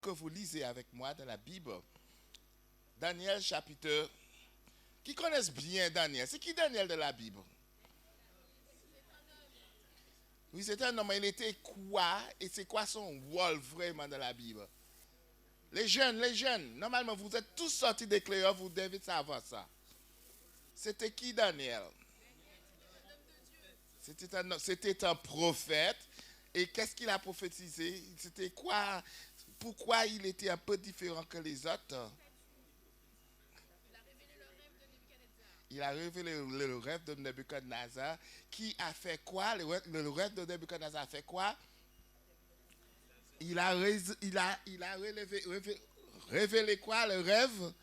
que vous lisez avec moi dans la Bible, Daniel chapitre... Qui connaissent bien Daniel? C'est qui Daniel de la Bible? Oui, c'est un homme, il était quoi? Et c'est quoi son rôle vraiment dans la Bible? Les jeunes, normalement vous êtes tous sortis des cléos, vous devez savoir ça. C'était qui Daniel? C'était un prophète. Et qu'est-ce qu'il a prophétisé? C'était quoi? Pourquoi il était un peu différent que les autres? Il a révélé le rêve de Nebuchadnezzar. Qui a fait quoi? Le rêve de Nebuchadnezzar a fait quoi? Révélé quoi le rêve?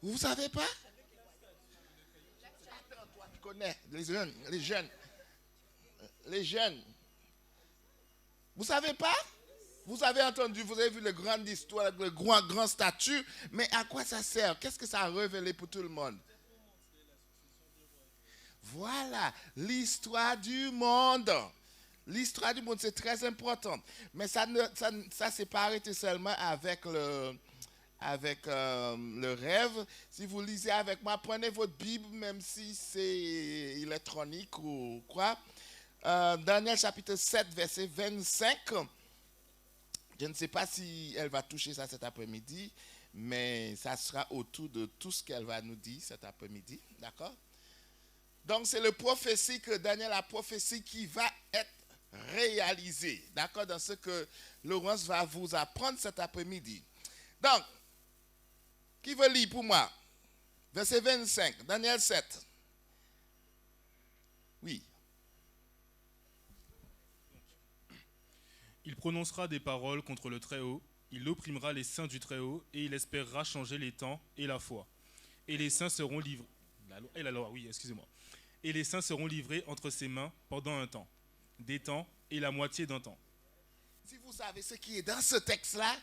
Vous ne savez pas? Attends, toi, tu connais les jeunes. Vous ne savez pas? Vous avez entendu, vous avez vu le grand histoire, le grand statut, mais à quoi ça sert? Qu'est-ce que ça a révélé pour tout le monde? Voilà, l'histoire du monde. L'histoire du monde, c'est très important. Mais ça s'est pas arrêté seulement avec le rêve. Si vous lisez avec moi, prenez votre Bible, même si c'est électronique ou quoi. Daniel chapitre 7, verset 25. Je ne sais pas si elle va toucher ça cet après-midi, mais ça sera autour de tout ce qu'elle va nous dire cet après-midi. D'accord? Donc, c'est le prophétie que Daniel a prophétie qui va être réalisé. D'accord? Dans ce que Laurence va vous apprendre cet après-midi. Donc, qui veut lire pour moi? Verset 25, Daniel 7. Oui. Il prononcera des paroles contre le Très-Haut, il opprimera les saints du Très-Haut, et il espérera changer les temps et la foi. Et les saints seront livrés... Et la loi, oui, excusez-moi. Et les saints seront livrés entre ses mains pendant un temps, des temps et la moitié d'un temps. Si vous savez ce qui est dans ce texte-là,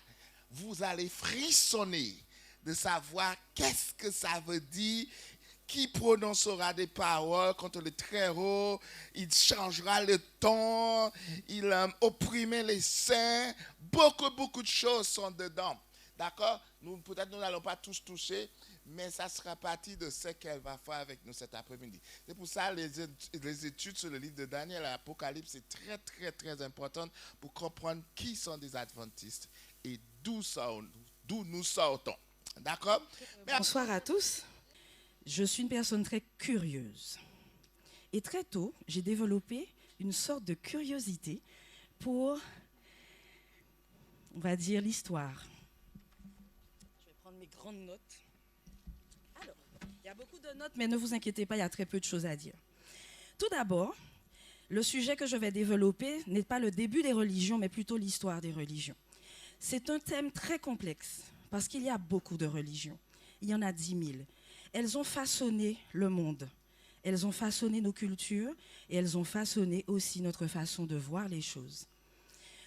vous allez frissonner de savoir qu'est-ce que ça veut dire. Qui prononcera des paroles contre le Très-Haut, il changera le ton, il opprimera les saints. Beaucoup de choses sont dedans. D'accord? Peut-être nous n'allons pas tous toucher, mais ça sera partie de ce qu'elle va faire avec nous cet après-midi. C'est pour ça les études sur le livre de Daniel et l'Apocalypse, c'est très important pour comprendre qui sont des adventistes et d'où nous sortons. D'accord? Bonsoir à tous. Je suis une personne très curieuse. Et très tôt, j'ai développé une sorte de curiosité pour, on va dire, l'histoire. Je vais prendre mes grandes notes. Alors, il y a beaucoup de notes, mais ne vous inquiétez pas, il y a très peu de choses à dire. Tout d'abord, le sujet que je vais développer n'est pas le début des religions, mais plutôt l'histoire des religions. C'est un thème très complexe, parce qu'il y a beaucoup de religions. Il y en a 10 000. Elles ont façonné le monde. Elles ont façonné nos cultures et elles ont façonné aussi notre façon de voir les choses.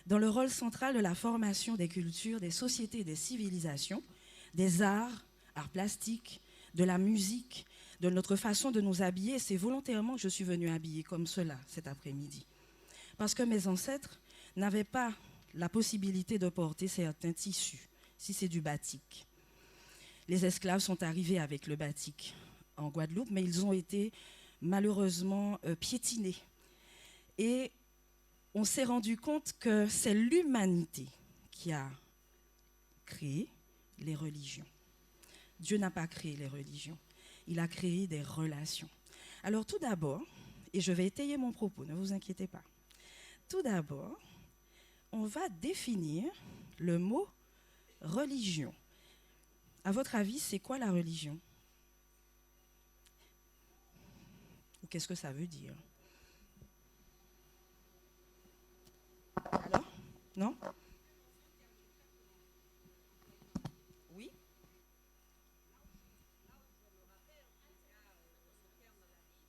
Dans le rôle central de la formation des cultures, des sociétés et des civilisations, des arts plastiques, de la musique, de notre façon de nous habiller, c'est volontairement que je suis venue habiller comme cela cet après-midi. Parce que mes ancêtres n'avaient pas la possibilité de porter certains tissus, si c'est du batik. Les esclaves sont arrivés avec le batik en Guadeloupe, mais ils ont été malheureusement piétinés. Et on s'est rendu compte que c'est l'humanité qui a créé les religions. Dieu n'a pas créé les religions, il a créé des relations. Alors tout d'abord, et je vais étayer mon propos, ne vous inquiétez pas. Tout d'abord, on va définir le mot religion. À votre avis, c'est quoi la religion? Ou qu'est-ce que ça veut dire? Alors? Non? Oui?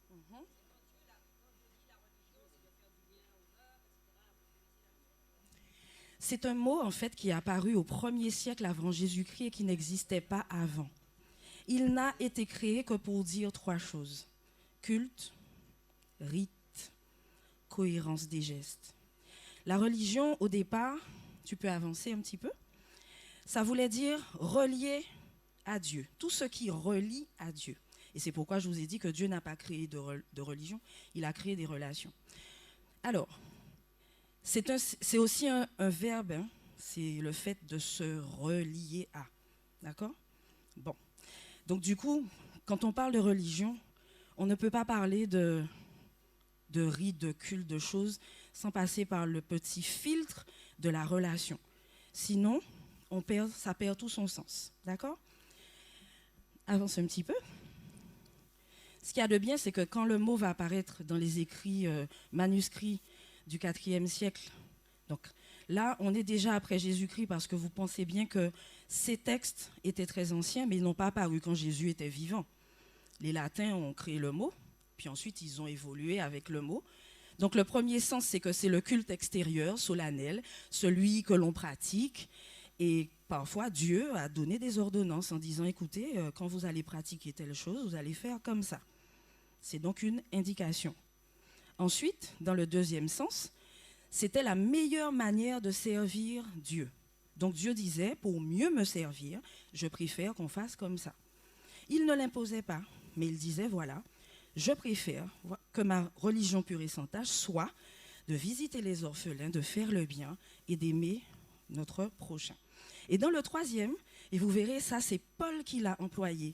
Mhm. C'est un mot en fait qui est apparu au 1er siècle avant Jésus-Christ et qui n'existait pas avant. Il n'a été créé que pour dire 3 choses. Culte, rite, cohérence des gestes. La religion, au départ, tu peux avancer un petit peu, Ça voulait dire relier à Dieu, tout ce qui relie à Dieu. Et c'est pourquoi je vous ai dit que Dieu n'a pas créé de religion, il a créé des relations. Alors, c'est aussi un verbe, hein, c'est le fait de se relier à. D'accord? Bon. Donc du coup, quand on parle de religion, on ne peut pas parler de rites, de cultes, de choses, sans passer par le petit filtre de la relation. Sinon, ça perd tout son sens. D'accord? Avance un petit peu. Ce qu'il y a de bien, c'est que quand le mot va apparaître dans les écrits manuscrits du IVe siècle, donc là, on est déjà après Jésus-Christ parce que vous pensez bien que ces textes étaient très anciens, mais ils n'ont pas apparu quand Jésus était vivant. Les Latins ont créé le mot, puis ensuite ils ont évolué avec le mot. Donc le premier sens, c'est que c'est le culte extérieur, solennel, celui que l'on pratique. Et parfois, Dieu a donné des ordonnances en disant, écoutez, quand vous allez pratiquer telle chose, vous allez faire comme ça. C'est donc une indication. Ensuite, dans le deuxième sens, c'était la meilleure manière de servir Dieu. Donc Dieu disait, pour mieux me servir, je préfère qu'on fasse comme ça. Il ne l'imposait pas, mais il disait, voilà, je préfère que ma religion pure et sans tache soit de visiter les orphelins, de faire le bien et d'aimer notre prochain. Et dans le troisième, et vous verrez, ça c'est Paul qui l'a employé.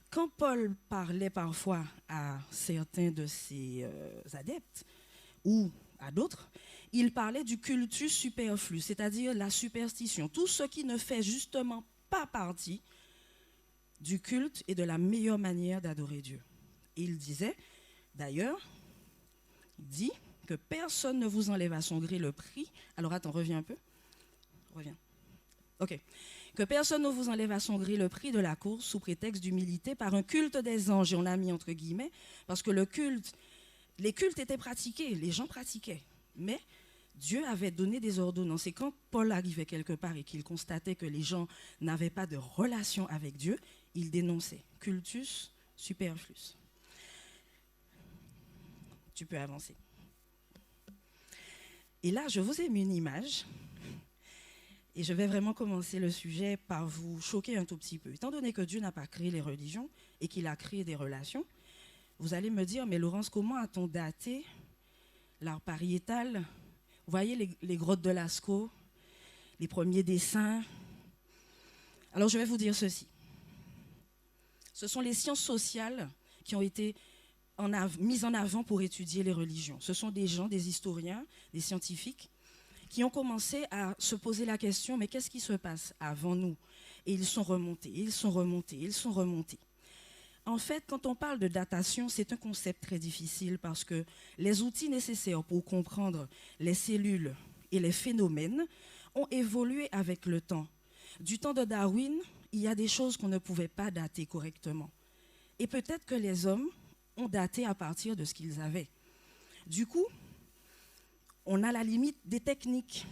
Quand Paul parlait parfois à certains de ses adeptes ou à d'autres, il parlait du cultus superflu, c'est-à-dire la superstition, tout ce qui ne fait justement pas partie du culte et de la meilleure manière d'adorer Dieu. Et il disait, d'ailleurs, il dit que personne ne vous enlève à son gré le prix. Alors attends, reviens un peu. Reviens. Ok. Que personne ne vous enlève à son gré le prix de la course sous prétexte d'humilité par un culte des anges. Et on a mis entre guillemets, parce que les cultes étaient pratiqués, les gens pratiquaient. Mais Dieu avait donné des ordonnances. Et quand Paul arrivait quelque part et qu'il constatait que les gens n'avaient pas de relation avec Dieu, il dénonçait cultus superflus. Tu peux avancer. Et là, je vous ai mis une image. Et je vais vraiment commencer le sujet par vous choquer un tout petit peu. Étant donné que Dieu n'a pas créé les religions et qu'il a créé des relations, vous allez me dire, mais Laurence, comment a-t-on daté l'art pariétal? Vous voyez les grottes de Lascaux, les premiers dessins. Alors je vais vous dire ceci. Ce sont les sciences sociales qui ont été mises en avant pour étudier les religions. Ce sont des gens, des historiens, des scientifiques, qui ont commencé à se poser la question, mais qu'est-ce qui se passe avant nous? Et ils sont remontés, ils sont remontés, ils sont remontés. En fait, quand on parle de datation, c'est un concept très difficile parce que les outils nécessaires pour comprendre les cellules et les phénomènes ont évolué avec le temps. Du temps de Darwin, il y a des choses qu'on ne pouvait pas dater correctement. Et peut-être que les hommes ont daté à partir de ce qu'ils avaient. Du coup, on a la limite des techniques.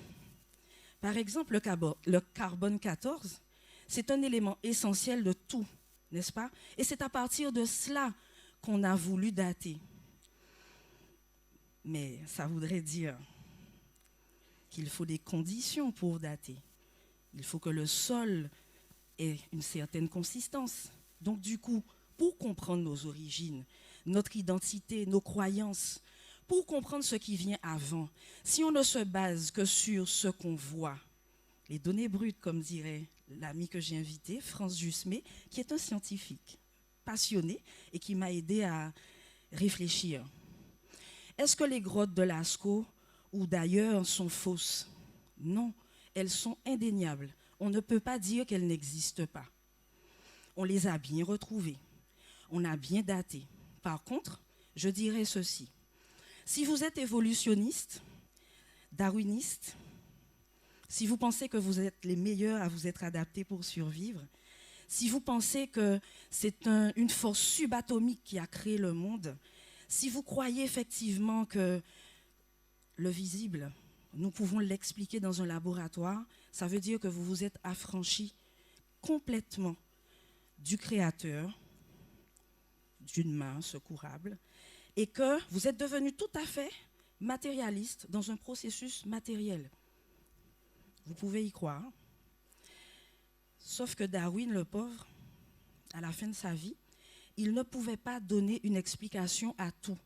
Par exemple, le carbone 14, c'est un élément essentiel de tout, n'est-ce pas? Et c'est à partir de cela qu'on a voulu dater. Mais ça voudrait dire qu'il faut des conditions pour dater. Il faut que le sol ait une certaine consistance. Donc du coup, pour comprendre nos origines, notre identité, nos croyances, pour comprendre ce qui vient avant, si on ne se base que sur ce qu'on voit, les données brutes, comme dirait l'ami que j'ai invité, France Jusmé, qui est un scientifique passionné et qui m'a aidé à réfléchir. Est-ce que les grottes de Lascaux ou d'ailleurs sont fausses? Non, elles sont indéniables. On ne peut pas dire qu'elles n'existent pas. On les a bien retrouvées. On a bien daté. Par contre, je dirais ceci. Si vous êtes évolutionniste, darwiniste, si vous pensez que vous êtes les meilleurs à vous être adaptés pour survivre, si vous pensez que c'est une force subatomique qui a créé le monde, si vous croyez effectivement que le visible, nous pouvons l'expliquer dans un laboratoire, ça veut dire que vous vous êtes affranchi complètement du Créateur, d'une main secourable, et que vous êtes devenu tout à fait matérialiste dans un processus matériel. Vous pouvez y croire. Sauf que Darwin, le pauvre, à la fin de sa vie, il ne pouvait pas donner une explication à tout.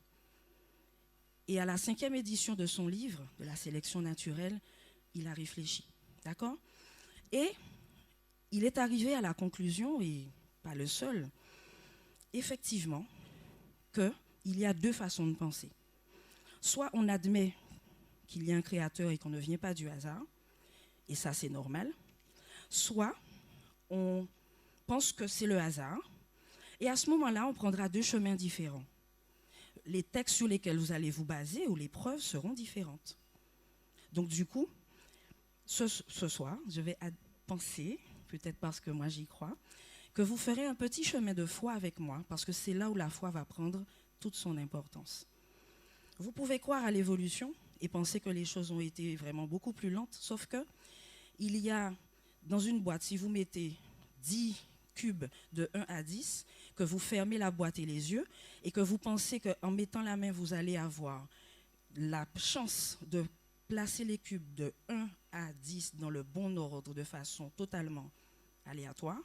Et à la 5e édition de son livre, de la sélection naturelle, il a réfléchi. D'accord? Et il est arrivé à la conclusion, et pas le seul, effectivement, qu'il y a deux façons de penser. Soit on admet qu'il y a un créateur et qu'on ne vient pas du hasard, et ça c'est normal, soit on pense que c'est le hasard, et à ce moment-là, on prendra deux chemins différents. Les textes sur lesquels vous allez vous baser ou les preuves seront différentes. Donc du coup, ce soir, je vais penser, peut-être parce que moi j'y crois, que vous ferez un petit chemin de foi avec moi, parce que c'est là où la foi va prendre toute son importance. Vous pouvez croire à l'évolution et penser que les choses ont été vraiment beaucoup plus lentes, sauf que il y a dans une boîte, si vous mettez 10 cubes de 1 à 10, que vous fermez la boîte et les yeux, et que vous pensez qu'en mettant la main, vous allez avoir la chance de placer les cubes de 1 à 10 dans le bon ordre de façon totalement aléatoire,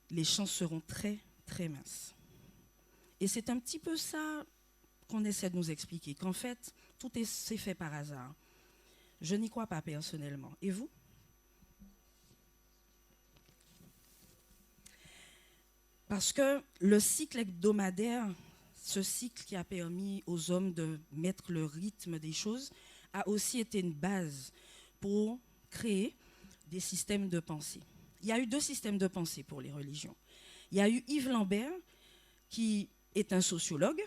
les chances seront très, très minces. Et c'est un petit peu ça qu'on essaie de nous expliquer, qu'en fait, tout s'est fait par hasard. Je n'y crois pas personnellement. Et vous ? Parce que le cycle hebdomadaire, ce cycle qui a permis aux hommes de mettre le rythme des choses, a aussi été une base pour créer des systèmes de pensée. Il y a eu deux systèmes de pensée pour les religions. Il y a eu Yves Lambert, qui est un sociologue.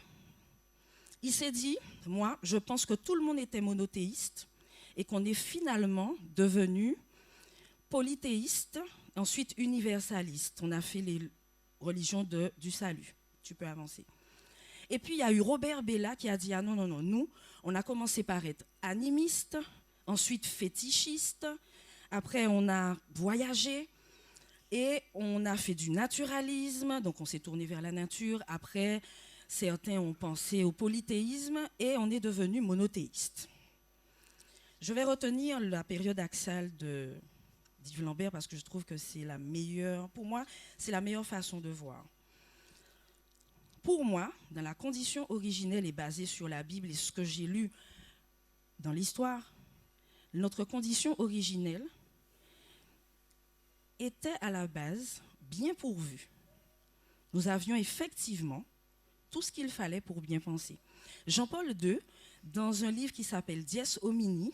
Il s'est dit, moi, je pense que tout le monde était monothéiste et qu'on est finalement devenu polythéiste, ensuite universaliste. On a fait les religion du salut. Tu peux avancer. Et puis, il y a eu Robert Bellah qui a dit, ah non, non, non, nous, on a commencé par être animiste, ensuite fétichiste, après on a voyagé et on a fait du naturalisme, donc on s'est tourné vers la nature. Après, certains ont pensé au polythéisme et on est devenu monothéiste. Je vais retenir la période axiale d'Yves Lambert parce que je trouve que c'est la meilleure, pour moi, c'est la meilleure façon de voir. Pour moi, dans la condition originelle et basée sur la Bible et ce que j'ai lu dans l'histoire, notre condition originelle était à la base bien pourvue. Nous avions effectivement tout ce qu'il fallait pour bien penser. Jean-Paul II, dans un livre qui s'appelle Dies Homini,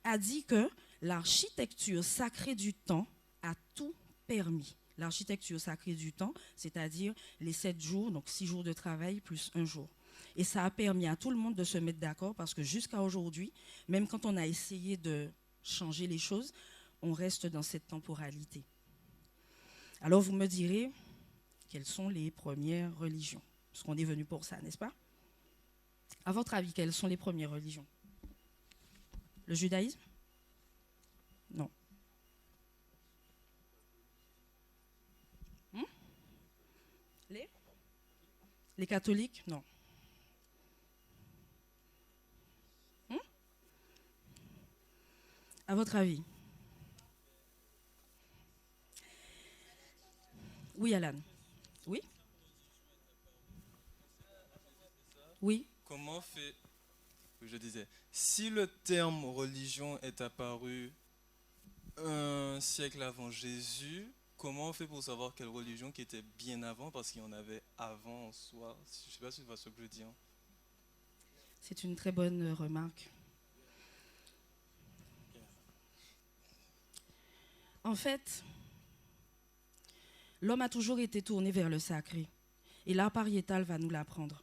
a dit que l'architecture sacrée du temps a tout permis. L'architecture sacrée du temps, c'est-à-dire les 7 jours, donc 6 jours de travail plus 1 jour. Et ça a permis à tout le monde de se mettre d'accord parce que jusqu'à aujourd'hui, même quand on a essayé de changer les choses, on reste dans cette temporalité. Alors vous me direz, quelles sont les premières religions? Parce qu'on est venu pour ça, n'est-ce pas? À votre avis, quelles sont les premières religions? Le judaïsme? Non. Les catholiques? Non. À votre avis? Oui, Alan. Oui? Oui? Comment fait, je disais, si le terme religion est apparu un siècle avant Jésus, comment on fait pour savoir quelle religion qui était bien avant, parce qu'il y en avait avant en soi? Je ne sais pas si tu vois ce que je veux dire. C'est une très bonne remarque. En fait, l'homme a toujours été tourné vers le sacré. Et l'art pariétal va nous l'apprendre.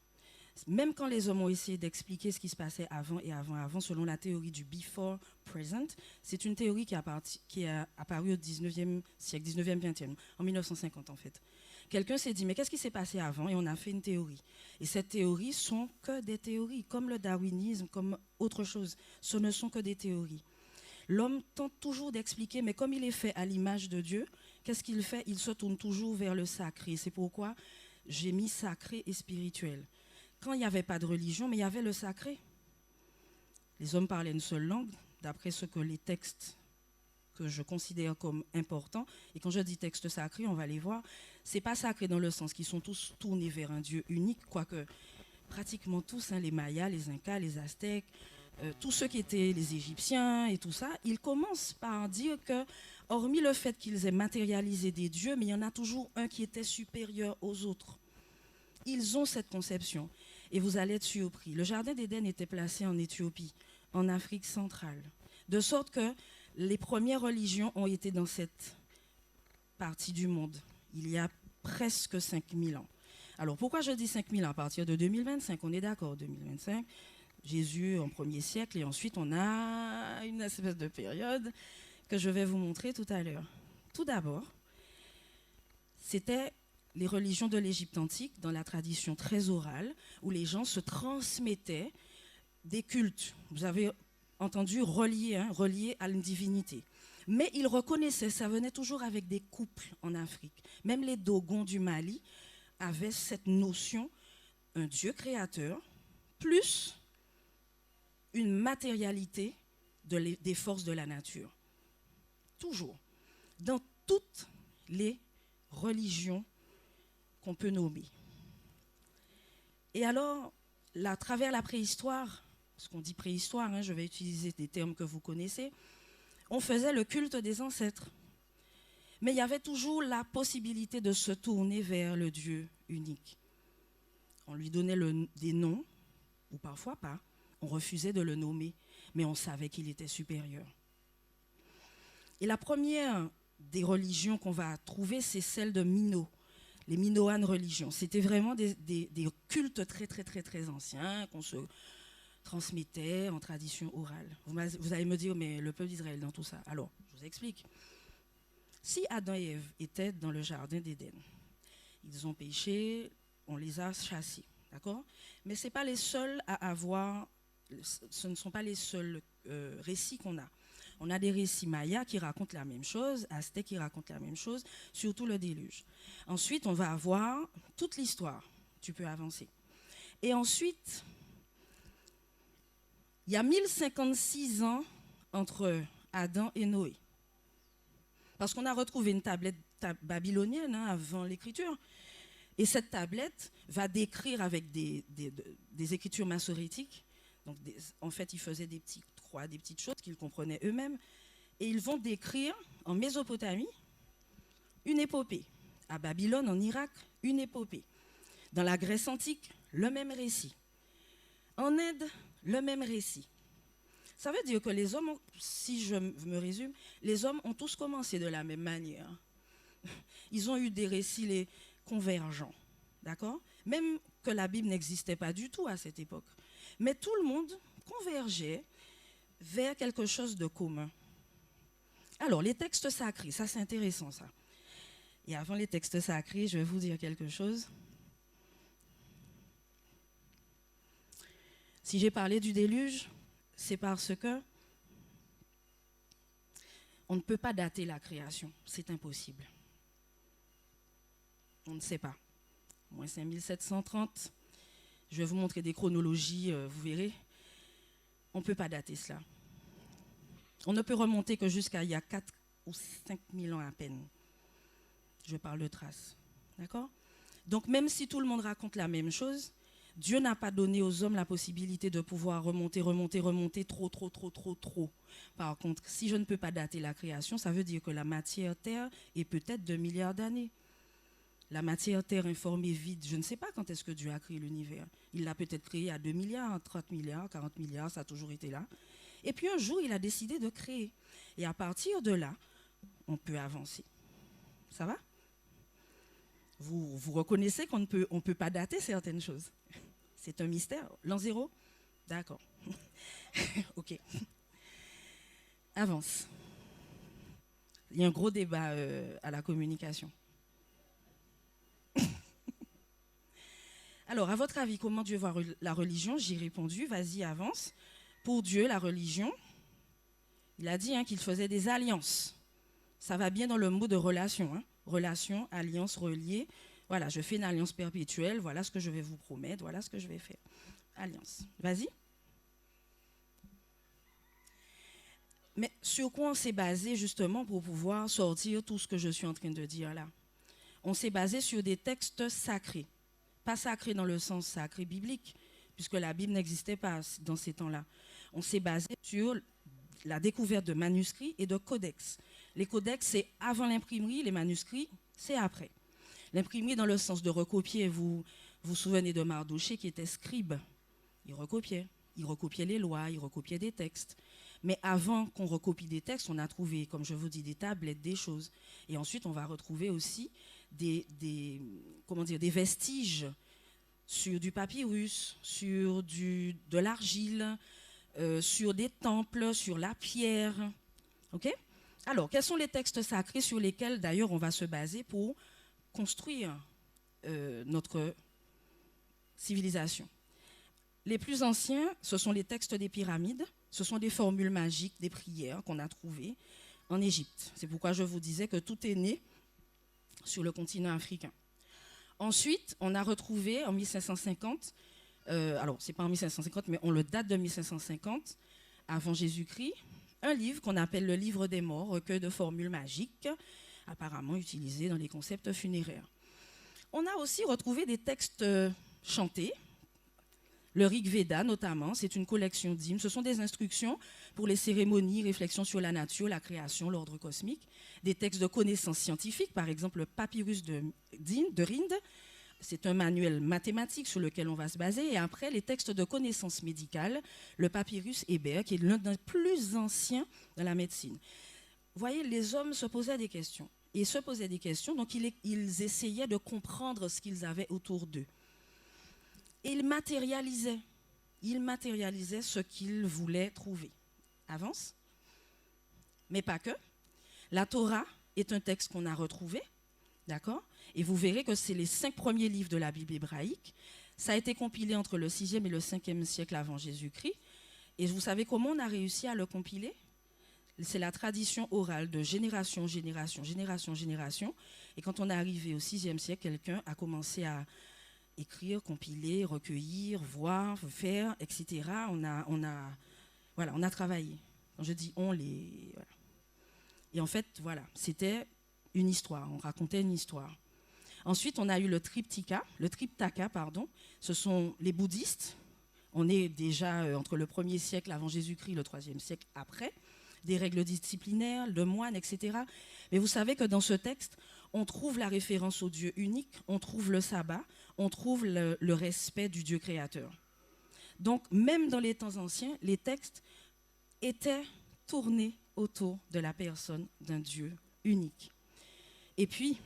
Même quand les hommes ont essayé d'expliquer ce qui se passait avant et avant, selon la théorie du before present, c'est une théorie qui a apparu au 19e siècle, 19e, 20e, en 1950 en fait. Quelqu'un s'est dit, mais qu'est-ce qui s'est passé avant? Et on a fait une théorie. Et cette théorie sont que des théories, comme le darwinisme, comme autre chose. Ce ne sont que des théories. L'homme tente toujours d'expliquer, mais comme il est fait à l'image de Dieu, qu'est-ce qu'il fait? Il se tourne toujours vers le sacré. C'est pourquoi j'ai mis sacré et spirituel. Quand il n'y avait pas de religion, mais il y avait le sacré. Les hommes parlaient une seule langue, d'après ce que les textes que je considère comme importants. Et quand je dis texte sacré, on va les voir. C'est pas sacré dans le sens qu'ils sont tous tournés vers un Dieu unique, quoique pratiquement tous, hein, les Mayas, les Incas, les Aztèques, tous ceux qui étaient les Égyptiens et tout ça, ils commencent par dire que, hormis le fait qu'ils aient matérialisé des dieux, mais il y en a toujours un qui était supérieur aux autres. Ils ont cette conception. Et vous allez être surpris. Le jardin d'Éden était placé en Éthiopie, en Afrique centrale. De sorte que les premières religions ont été dans cette partie du monde, il y a presque 5000 ans. Alors pourquoi je dis 5000 ans? À partir de 2025, on est d'accord, 2025, Jésus en 1er siècle, et ensuite on a une espèce de période que je vais vous montrer tout à l'heure. Tout d'abord, c'était les religions de l'Égypte antique, dans la tradition très orale, où les gens se transmettaient des cultes. Vous avez entendu reliés à une divinité. Mais ils reconnaissaient, ça venait toujours avec des couples en Afrique. Même les Dogons du Mali avaient cette notion, un Dieu créateur, plus une matérialité des forces de la nature. Toujours. Dans toutes les religions qu'on peut nommer. Et alors, à travers la préhistoire, ce qu'on dit préhistoire, hein, je vais utiliser des termes que vous connaissez, on faisait le culte des ancêtres. Mais il y avait toujours la possibilité de se tourner vers le Dieu unique. On lui donnait des noms, ou parfois pas. On refusait de le nommer, mais on savait qu'il était supérieur. Et la première des religions qu'on va trouver, c'est celle de Mino, les minoanes religions. C'était vraiment des cultes très, très, très, très anciens qu'on se transmettait en tradition orale. Vous allez me dire, mais le peuple d'Israël dans tout ça. Alors, je vous explique. Si Adam et Ève étaient dans le jardin d'Éden, ils ont péché, on les a chassés, d'accord? Mais ce ne sont pas les seuls récits qu'on a. On a des récits mayas qui racontent la même chose, aztèques qui racontent la même chose, surtout le déluge. Ensuite, on va avoir toute l'histoire. Tu peux avancer. Et ensuite, il y a 1056 ans entre Adam et Noé. Parce qu'on a retrouvé une tablette babylonienne avant l'écriture. Et cette tablette va décrire avec des écritures massorétiques. Donc en fait, ils faisaient des petites croix, des petites choses qu'ils comprenaient eux-mêmes. Et ils vont décrire en Mésopotamie une épopée. À Babylone, en Irak, une épopée. Dans la Grèce antique, le même récit. En Inde, le même récit. Ça veut dire que les hommes, si je me résume, les hommes ont tous commencé de la même manière. Ils ont eu des récits convergents, d'accord? Même que la Bible n'existait pas du tout à cette époque. Mais tout le monde convergeait vers quelque chose de commun. Alors, les textes sacrés, ça c'est intéressant ça. Et avant les textes sacrés, je vais vous dire quelque chose. Si j'ai parlé du déluge, c'est parce que on ne peut pas dater la création, c'est impossible. On ne sait pas. Moins 5730, je vais vous montrer des chronologies, vous verrez. On ne peut pas dater cela. On ne peut remonter que jusqu'à il y a 4 ou 5 000 ans à peine. Je parle de traces. D'accord? Donc même si tout le monde raconte la même chose, Dieu n'a pas donné aux hommes la possibilité de pouvoir remonter trop. Par contre, si je ne peux pas dater la création, ça veut dire que la matière-terre est peut-être 2 milliards d'années. La matière-terre informée vide, je ne sais pas quand est-ce que Dieu a créé l'univers. Il l'a peut-être créé à 2 milliards, 30 milliards, 40 milliards, ça a toujours été là. Et puis un jour, il a décidé de créer. Et à partir de là, on peut avancer. Ça va? Vous reconnaissez qu'on ne peut pas dater certaines choses. C'est un mystère. L'an zéro? D'accord. Ok. Avance. Il y a un gros débat à la communication. Alors, à votre avis, comment Dieu voit la religion? J'ai répondu, vas-y, avance. Pour Dieu, la religion, il a dit qu'il faisait des alliances. Ça va bien dans le mot de relation. Relation, alliance, relier. Voilà, je fais une alliance perpétuelle. Voilà ce que je vais vous promettre. Voilà ce que je vais faire. Alliance. Vas-y. Mais sur quoi on s'est basé justement pour pouvoir sortir tout ce que je suis en train de dire là? On s'est basé sur des textes sacrés. Pas sacrés dans le sens sacré biblique, puisque la Bible n'existait pas dans ces temps-là. On s'est basé sur la découverte de manuscrits et de codex. Les codex, c'est avant l'imprimerie, les manuscrits, c'est après. L'imprimerie dans le sens de recopier, vous vous souvenez de Mardochée qui était scribe. Il recopiait les lois, il recopiait des textes. Mais avant qu'on recopie des textes, on a trouvé, comme je vous dis, des tablettes, des choses. Et ensuite, on va retrouver aussi des vestiges sur du papyrus, sur de l'argile, sur des temples, sur la pierre. Okay? Alors, quels sont les textes sacrés sur lesquels, d'ailleurs, on va se baser pour construire notre civilisation? Les plus anciens, ce sont les textes des pyramides, ce sont des formules magiques, des prières qu'on a trouvées en Égypte. C'est pourquoi je vous disais que tout est né sur le continent africain. Ensuite, on a retrouvé en 1550, alors c'est pas en 1550, mais on le date de 1550, avant Jésus-Christ, un livre qu'on appelle le livre des morts, recueil de formules magiques, apparemment utilisé dans les concepts funéraires. On a aussi retrouvé des textes chantés. Le Rig Veda, notamment, c'est une collection d'hymnes. Ce sont des instructions pour les cérémonies, réflexions sur la nature, la création, l'ordre cosmique. Des textes de connaissances scientifiques, par exemple le papyrus de Rinde. C'est un manuel mathématique sur lequel on va se baser. Et après, les textes de connaissances médicales, le papyrus Hébert, qui est l'un des plus anciens de la médecine. Vous voyez, les hommes se posaient des questions. Et se posaient des questions, donc ils essayaient de comprendre ce qu'ils avaient autour d'eux. Et ils matérialisaient ce qu'ils voulaient trouver. Avance. Mais pas que. La Torah est un texte qu'on a retrouvé, d'accord? Et vous verrez que c'est les 5 premiers livres de la Bible hébraïque. Ça a été compilé entre le 6e et le 5e siècle avant Jésus-Christ. Et vous savez comment on a réussi à le compiler? C'est la tradition orale de génération, génération, génération, génération. Et quand on est arrivé au 6e siècle, quelqu'un a commencé à écrire, compiler, recueillir, voir, faire, etc. On a travaillé. Quand je dis on, voilà. Et en fait, voilà, c'était une histoire. On racontait une histoire. Ensuite, on a eu le Triptaka. Ce sont les bouddhistes. On est déjà entre le 1er siècle avant Jésus-Christ, le 3e siècle après. Des règles disciplinaires, le moine, etc. Mais vous savez que dans ce texte, on trouve la référence au Dieu unique, on trouve le sabbat, on trouve le respect du Dieu créateur. Donc, même dans les temps anciens, les textes étaient tournés autour de la personne d'un Dieu unique. Et puis,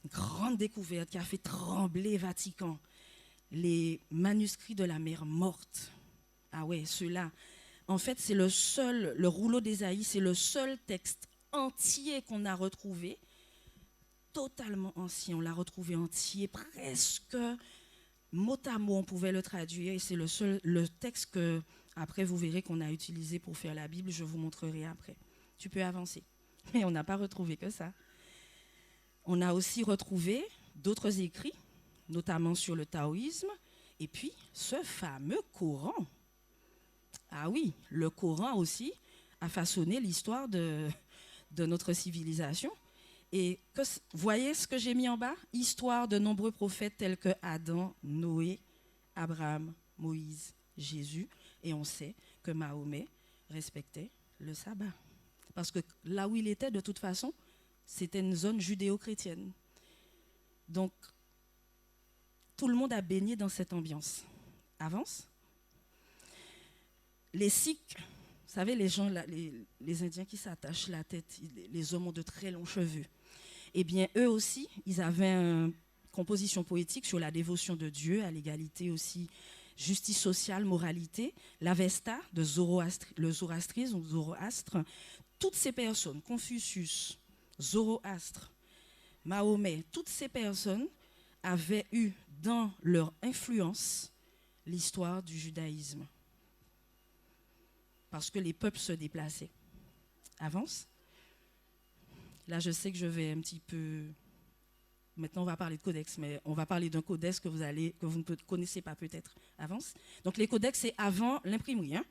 une grande découverte qui a fait trembler Vatican, les manuscrits de la mer morte. Ah ouais, ceux-là. En fait, c'est le rouleau d'Ésaïe, c'est le seul texte entier qu'on a retrouvé, totalement ancien. On l'a retrouvé entier, presque mot à mot, on pouvait le traduire. Et c'est le texte que, après, vous verrez qu'on a utilisé pour faire la Bible. Je vous montrerai après. Tu peux avancer. Mais on n'a pas retrouvé que ça. On a aussi retrouvé d'autres écrits, notamment sur le taoïsme, et puis ce fameux Coran. Ah oui, le Coran aussi a façonné l'histoire de notre civilisation. Et voyez ce que j'ai mis en bas? Histoire de nombreux prophètes tels que Adam, Noé, Abraham, Moïse, Jésus. Et on sait que Mahomet respectait le sabbat. Parce que là où il était, de toute façon, c'était une zone judéo-chrétienne. Donc, tout le monde a baigné dans cette ambiance. Avance. Les Sikhs, vous savez, les gens, les Indiens qui s'attachent la tête, les hommes ont de très longs cheveux. Eh bien, eux aussi, ils avaient une composition poétique sur la dévotion de Dieu, à l'égalité aussi, justice sociale, moralité, l'Avesta, le zoroastrisme ou Zoroastre. Toutes ces personnes, Confucius, Zoroastre, Mahomet, toutes ces personnes avaient eu dans leur influence l'histoire du judaïsme. Parce que les peuples se déplaçaient. Avance. Là, je sais que je vais un petit peu... Maintenant, on va parler de codex, mais on va parler d'un codex que vous ne connaissez pas peut-être. Avance. Donc, les codex, c'est avant l'imprimerie. Hein.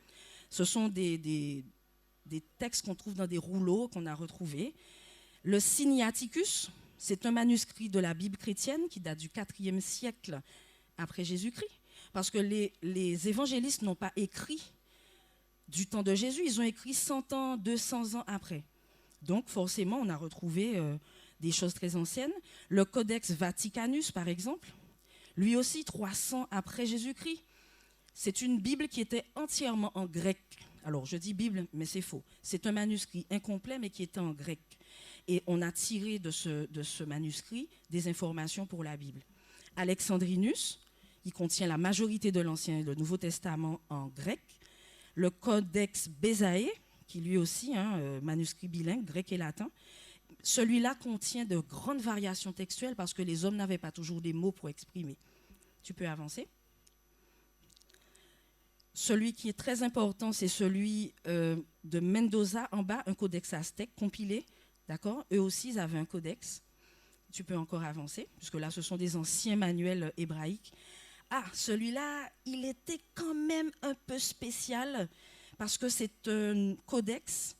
Ce sont des des textes qu'on trouve dans des rouleaux qu'on a retrouvés. Le Sinaiticus, c'est un manuscrit de la Bible chrétienne qui date du IVe siècle après Jésus-Christ. Parce que les évangélistes n'ont pas écrit du temps de Jésus, ils ont écrit 100 ans, 200 ans après. Donc forcément, on a retrouvé des choses très anciennes. Le Codex Vaticanus, par exemple, lui aussi 300 après Jésus-Christ. C'est une Bible qui était entièrement en grec. Alors, je dis Bible, mais c'est faux. C'est un manuscrit incomplet, mais qui était en grec. Et on a tiré de ce manuscrit des informations pour la Bible. Alexandrinus, il contient la majorité de l'Ancien et le Nouveau Testament en grec. Le Codex Bezae, qui lui aussi, manuscrit bilingue, grec et latin, celui-là contient de grandes variations textuelles parce que les hommes n'avaient pas toujours des mots pour exprimer. Tu peux avancer. Celui qui est très important, c'est celui de Mendoza en bas, un codex aztèque compilé. D'accord ? Eux aussi, ils avaient un codex. Tu peux encore avancer, puisque là, ce sont des anciens manuels hébraïques. Ah, celui-là, il était quand même un peu spécial, parce que c'est un codex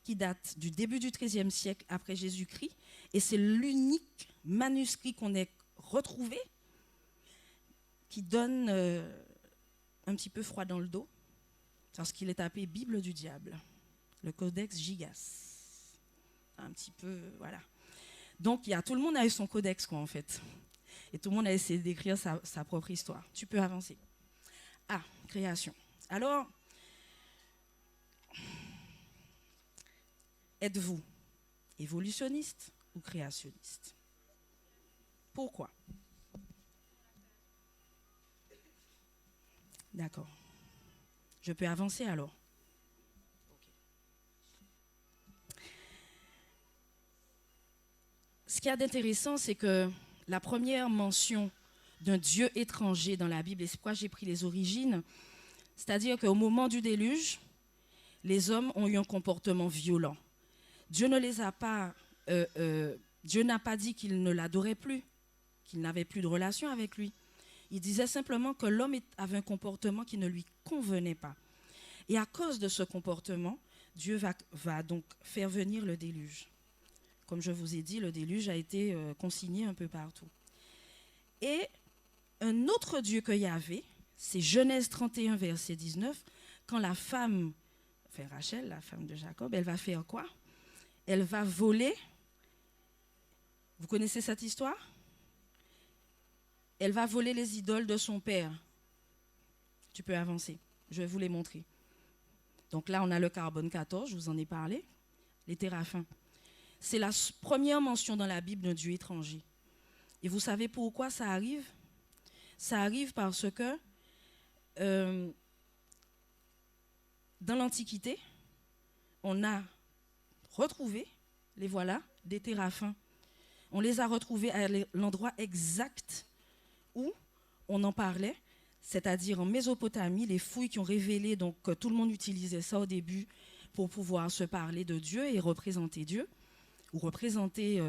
qui date du début du XIIIe siècle après Jésus-Christ, et c'est l'unique manuscrit qu'on ait retrouvé qui donne un petit peu froid dans le dos, parce qu'il est appelé Bible du diable, le codex Gigas. Un petit peu, voilà. Donc, tout le monde a eu son codex, quoi, en fait. Et tout le monde a essayé d'écrire sa propre histoire. Tu peux avancer. Ah, création. Alors, êtes-vous évolutionniste ou créationniste? Pourquoi? D'accord. Je peux avancer alors? Ce qu'il y a d'intéressant, c'est que la première mention d'un Dieu étranger dans la Bible, et c'est pourquoi j'ai pris les origines, c'est-à-dire qu'au moment du déluge, les hommes ont eu un comportement violent. Dieu ne les a pas, Dieu n'a pas dit qu'il ne l'adorait plus, qu'il n'avait plus de relation avec lui. Il disait simplement que l'homme avait un comportement qui ne lui convenait pas. Et à cause de ce comportement, Dieu va donc faire venir le déluge. Comme je vous ai dit, le déluge a été consigné un peu partout. Et un autre Dieu qu'il y avait, c'est Genèse 31, verset 19, quand la femme, enfin Rachel, la femme de Jacob, elle va faire quoi? Elle va voler. Vous connaissez cette histoire? Elle va voler les idoles de son père. Tu peux avancer, je vais vous les montrer. Donc là, on a le carbone 14, je vous en ai parlé, les téraphins. C'est la première mention dans la Bible d'un Dieu étranger. Et vous savez pourquoi ça arrive? Ça arrive parce que dans l'Antiquité, on a retrouvé, les voilà, des téraphins. On les a retrouvés à l'endroit exact où on en parlait, c'est-à-dire en Mésopotamie, les fouilles qui ont révélé donc, que tout le monde utilisait ça au début pour pouvoir se parler de Dieu et représenter Dieu, ou représenter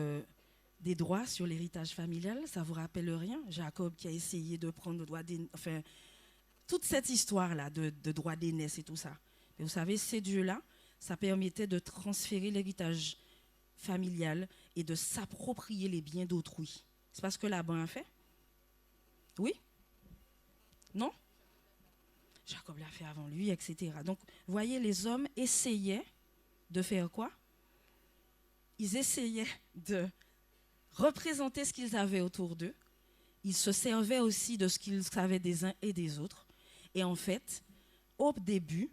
des droits sur l'héritage familial. Ça ne vous rappelle rien? Jacob qui a essayé de prendre le droit d'aînesse, enfin, toute cette histoire-là de droit d'aînesse et tout ça. Et vous savez, ces dieux-là, ça permettait de transférer l'héritage familial et de s'approprier les biens d'autrui. C'est pas ce que Laban a fait? Oui? Non? Jacob l'a fait avant lui, etc. Donc, vous voyez, les hommes essayaient de faire quoi? Ils essayaient de représenter ce qu'ils avaient autour d'eux. Ils se servaient aussi de ce qu'ils savaient des uns et des autres. Et en fait, au début,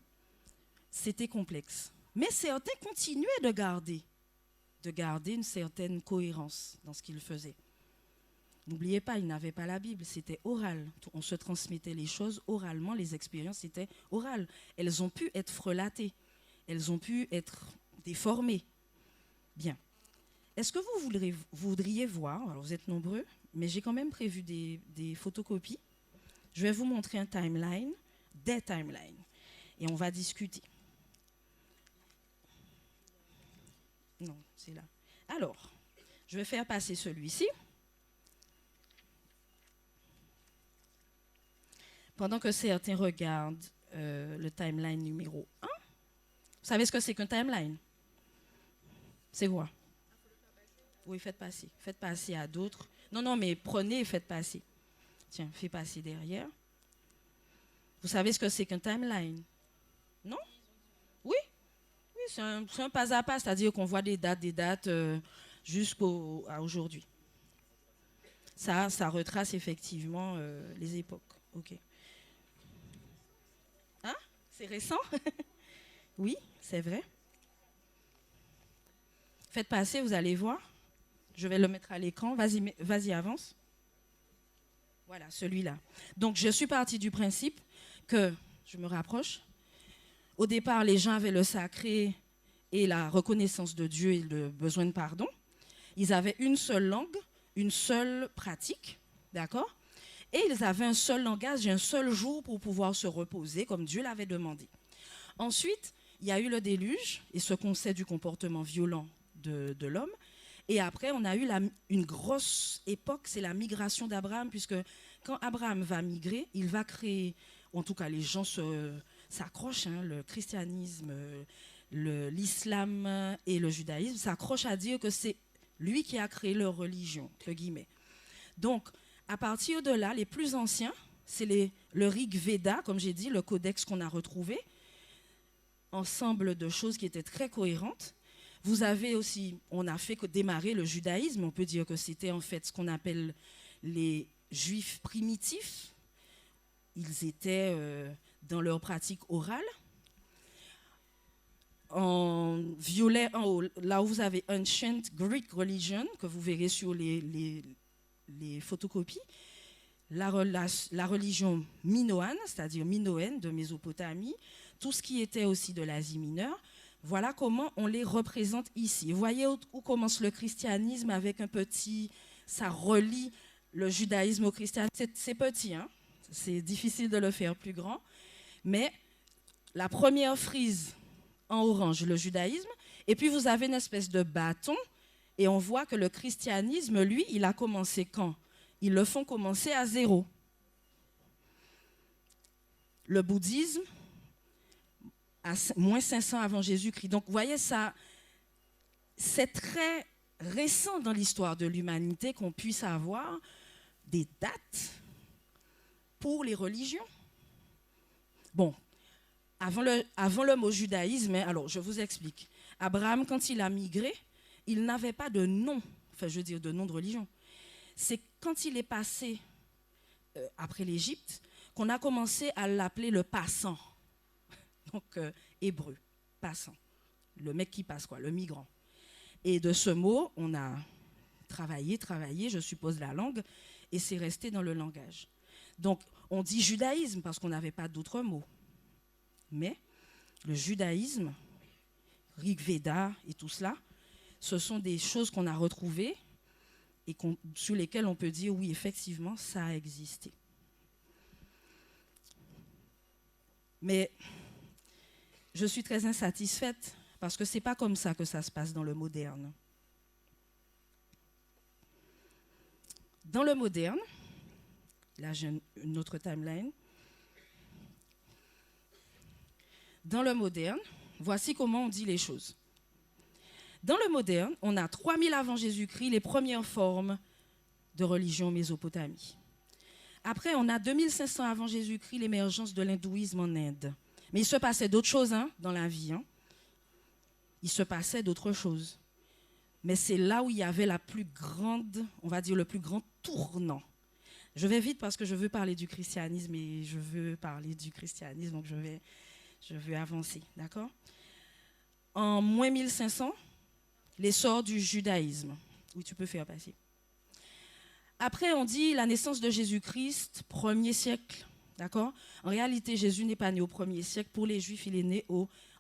c'était complexe. Mais certains continuaient de garder une certaine cohérence dans ce qu'ils faisaient. N'oubliez pas, ils n'avaient pas la Bible, c'était oral. On se transmettait les choses oralement, les expériences étaient orales. Elles ont pu être frelatées, elles ont pu être déformées. Bien. Est-ce que vous voudriez voir, alors vous êtes nombreux, mais j'ai quand même prévu des photocopies. Je vais vous montrer un timeline, des timelines, et on va discuter. Non, c'est là. Alors, je vais faire passer celui-ci. Pendant que certains regardent le timeline numéro 1, Vous savez ce que c'est qu'un timeline? C'est quoi? Oui, faites passer. Faites passer à d'autres. Non, non, mais prenez et faites passer. Tiens, fais passer derrière. Vous savez ce que c'est qu'un timeline? Non? Oui? Oui, c'est un pas à pas, c'est-à-dire qu'on voit des dates jusqu'à aujourd'hui. Ça retrace effectivement les époques. Ok. Hein? C'est récent? Oui, c'est vrai. Faites passer, vous allez voir. Je vais le mettre à l'écran. Vas-y, avance. Voilà, celui-là. Donc, je suis partie du principe que, je me rapproche, au départ, les gens avaient le sacré et la reconnaissance de Dieu et le besoin de pardon. Ils avaient une seule langue, une seule pratique, d'accord? Et ils avaient un seul langage et un seul jour pour pouvoir se reposer, comme Dieu l'avait demandé. Ensuite, il y a eu le déluge et ce qu'on sait du comportement violent de l'homme. Et après, on a eu une grosse époque, c'est la migration d'Abraham, puisque quand Abraham va migrer, il va créer, en tout cas les gens s'accrochent, hein, le christianisme, l'islam et le judaïsme s'accrochent à dire que c'est lui qui a créé leur religion, entre guillemets. Donc, à partir de là, les plus anciens, c'est le Rig Veda, comme j'ai dit, le codex qu'on a retrouvé, ensemble de choses qui étaient très cohérentes. Vous avez aussi, on a fait démarrer le judaïsme, on peut dire que c'était en fait ce qu'on appelle les juifs primitifs. Ils étaient dans leur pratique orale. En violet en haut, là où vous avez Ancient Greek Religion, que vous verrez sur les photocopies, la religion minoane, c'est-à-dire minoenne de Mésopotamie, tout ce qui était aussi de l'Asie mineure. Voilà comment on les représente ici. Vous voyez où commence le christianisme avec un petit, ça relie le judaïsme au christianisme. C'est petit, hein? C'est difficile de le faire plus grand. Mais la première frise en orange, le judaïsme, et puis vous avez une espèce de bâton, et on voit que le christianisme, lui, il a commencé quand? Ils le font commencer à 0. Le bouddhisme, à moins 500 avant Jésus-Christ. Donc, vous voyez, ça, c'est très récent dans l'histoire de l'humanité qu'on puisse avoir des dates pour les religions. Bon, avant le mot judaïsme, alors je vous explique. Abraham, quand il a migré, il n'avait pas de nom, enfin je veux dire de nom de religion. C'est quand il est passé après l'Égypte qu'on a commencé à l'appeler le passant. Donc, hébreu, passant. Le mec qui passe, quoi, le migrant. Et de ce mot, on a travaillé, je suppose, la langue, et c'est resté dans le langage. Donc, on dit judaïsme parce qu'on n'avait pas d'autres mots. Mais le judaïsme, Rig Veda et tout cela, ce sont des choses qu'on a retrouvées et sur lesquelles on peut dire, oui, effectivement, ça a existé. Mais je suis très insatisfaite parce que ce n'est pas comme ça que ça se passe dans le moderne. Dans le moderne, là j'ai une autre timeline. Dans le moderne, voici comment on dit les choses. Dans le moderne, on a 3000 avant Jésus-Christ, les premières formes de religion en Mésopotamie. Après, on a 2500 avant Jésus-Christ, l'émergence de l'hindouisme en Inde. Mais il se passait d'autres choses dans la vie. Il se passait d'autres choses. Mais c'est là où il y avait la plus grande, on va dire le plus grand tournant. Je vais vite parce que je veux parler du christianisme et je veux parler du christianisme, donc je veux avancer, d'accord? En moins 1500, l'essor du judaïsme. Oui, tu peux faire passer. Après, on dit la naissance de Jésus-Christ, 1er siècle. D'accord? En réalité, Jésus n'est pas né au 1er siècle. Pour les Juifs, il est né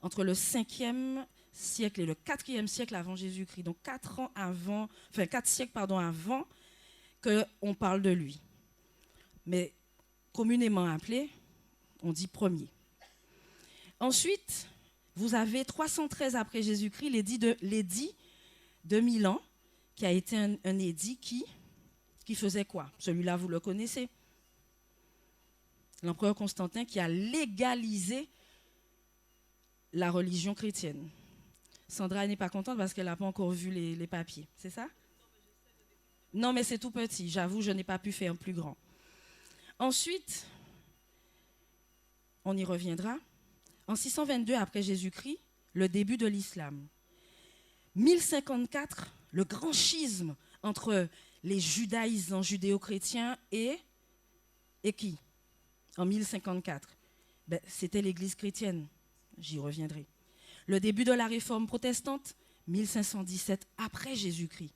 entre le 5e siècle et le 4e siècle avant Jésus-Christ. Donc 4 siècles avant qu'on parle de lui. Mais communément appelé, on dit premier. Ensuite, vous avez 313 après Jésus-Christ, l'édit de Milan, qui a été un édit qui faisait quoi? Celui-là, vous le connaissez. L'empereur Constantin qui a légalisé la religion chrétienne. Sandra n'est pas contente parce qu'elle n'a pas encore vu les papiers, c'est ça? Non, mais c'est tout petit, j'avoue, je n'ai pas pu faire plus grand. Ensuite, on y reviendra. En 622 après Jésus-Christ, le début de l'islam. 1054, le grand schisme entre les judaïsants judéo-chrétiens et qui? En 1054, c'était l'Église chrétienne. J'y reviendrai. Le début de la réforme protestante, 1517 après Jésus-Christ.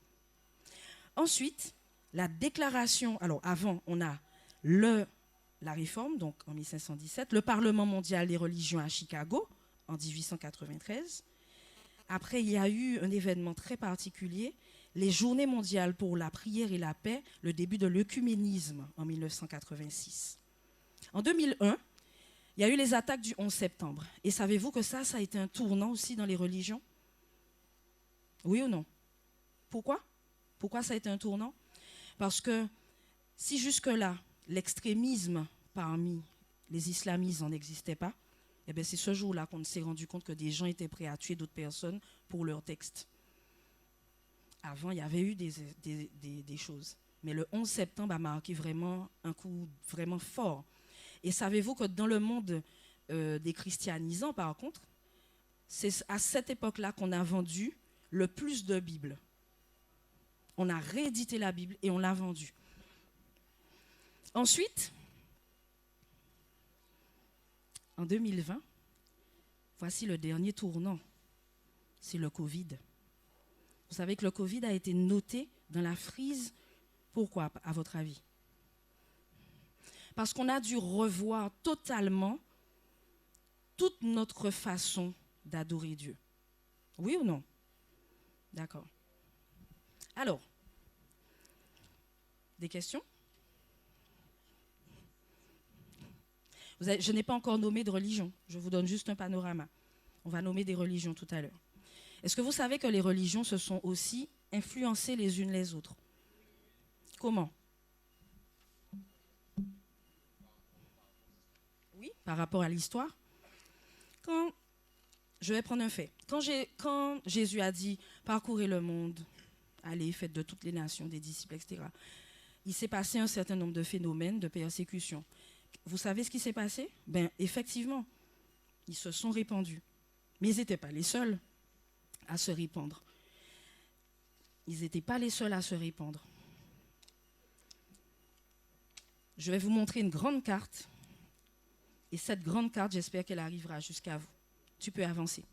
Ensuite, la déclaration, alors avant, on a la réforme, donc en 1517, le Parlement mondial des religions à Chicago, en 1893. Après, il y a eu un événement très particulier, les Journées mondiales pour la prière et la paix, le début de l'œcuménisme en 1986. En 2001, il y a eu les attaques du 11 septembre. Et savez-vous que ça a été un tournant aussi dans les religions? Oui ou non? Pourquoi? Pourquoi ça a été un tournant? Parce que si jusque-là, l'extrémisme parmi les islamistes n'existait pas, eh bien c'est ce jour-là qu'on s'est rendu compte que des gens étaient prêts à tuer d'autres personnes pour leur texte. Avant, il y avait eu des choses. Mais le 11 septembre a marqué vraiment un coup vraiment fort. Et savez-vous que dans le monde des christianisants, par contre, c'est à cette époque-là qu'on a vendu le plus de Bibles. On a réédité la Bible et on l'a vendue. Ensuite, en 2020, voici le dernier tournant. C'est le Covid. Vous savez que le Covid a été noté dans la frise. Pourquoi, à votre avis? Parce qu'on a dû revoir totalement toute notre façon d'adorer Dieu. Oui ou non? D'accord. Alors, des questions? Je n'ai pas encore nommé de religion. Je vous donne juste un panorama. On va nommer des religions tout à l'heure. Est-ce que vous savez que les religions se sont aussi influencées les unes les autres? Comment? Oui, par rapport à l'histoire. Je vais prendre un fait. Quand Jésus a dit « Parcourez le monde, allez, faites de toutes les nations des disciples, etc. », il s'est passé un certain nombre de phénomènes de persécution. Vous savez ce qui s'est passé? Effectivement, ils se sont répandus. Mais ils n'étaient pas les seuls à se répandre. Ils n'étaient pas les seuls à se répandre. Je vais vous montrer une grande carte. Et cette grande carte, j'espère qu'elle arrivera jusqu'à vous. Tu peux avancer.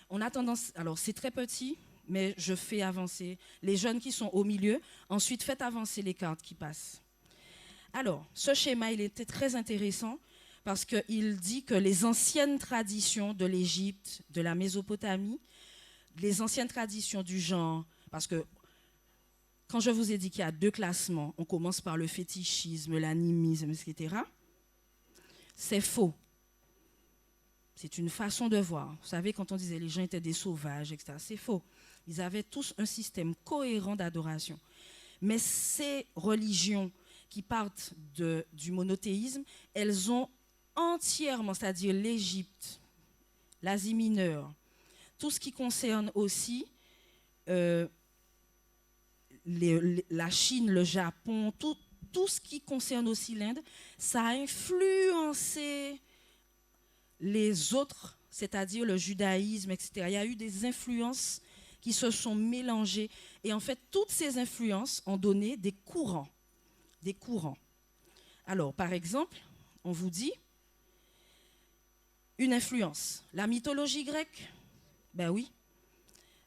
On a tendance, alors c'est très petit, mais je fais avancer les jeunes qui sont au milieu. Ensuite, faites avancer les cartes qui passent. Alors, ce schéma, il était très intéressant parce qu'il dit que les anciennes traditions de l'Égypte, de la Mésopotamie, les anciennes traditions du genre, parce que quand je vous ai dit qu'il y a deux classements, on commence par le fétichisme, l'animisme, etc., c'est faux. C'est une façon de voir. Vous savez, quand on disait les gens étaient des sauvages, etc., c'est faux. Ils avaient tous un système cohérent d'adoration. Mais ces religions qui partent du monothéisme, elles ont entièrement, c'est-à-dire l'Égypte, l'Asie mineure, tout ce qui concerne aussi la Chine, le Japon, tout ce qui concerne aussi l'Inde, ça a influencé les autres, c'est-à-dire le judaïsme, etc. Il y a eu des influences qui se sont mélangées. Et en fait, toutes ces influences ont donné des courants. Des courants. Alors, par exemple, on vous dit une influence. La mythologie grecque, ben oui,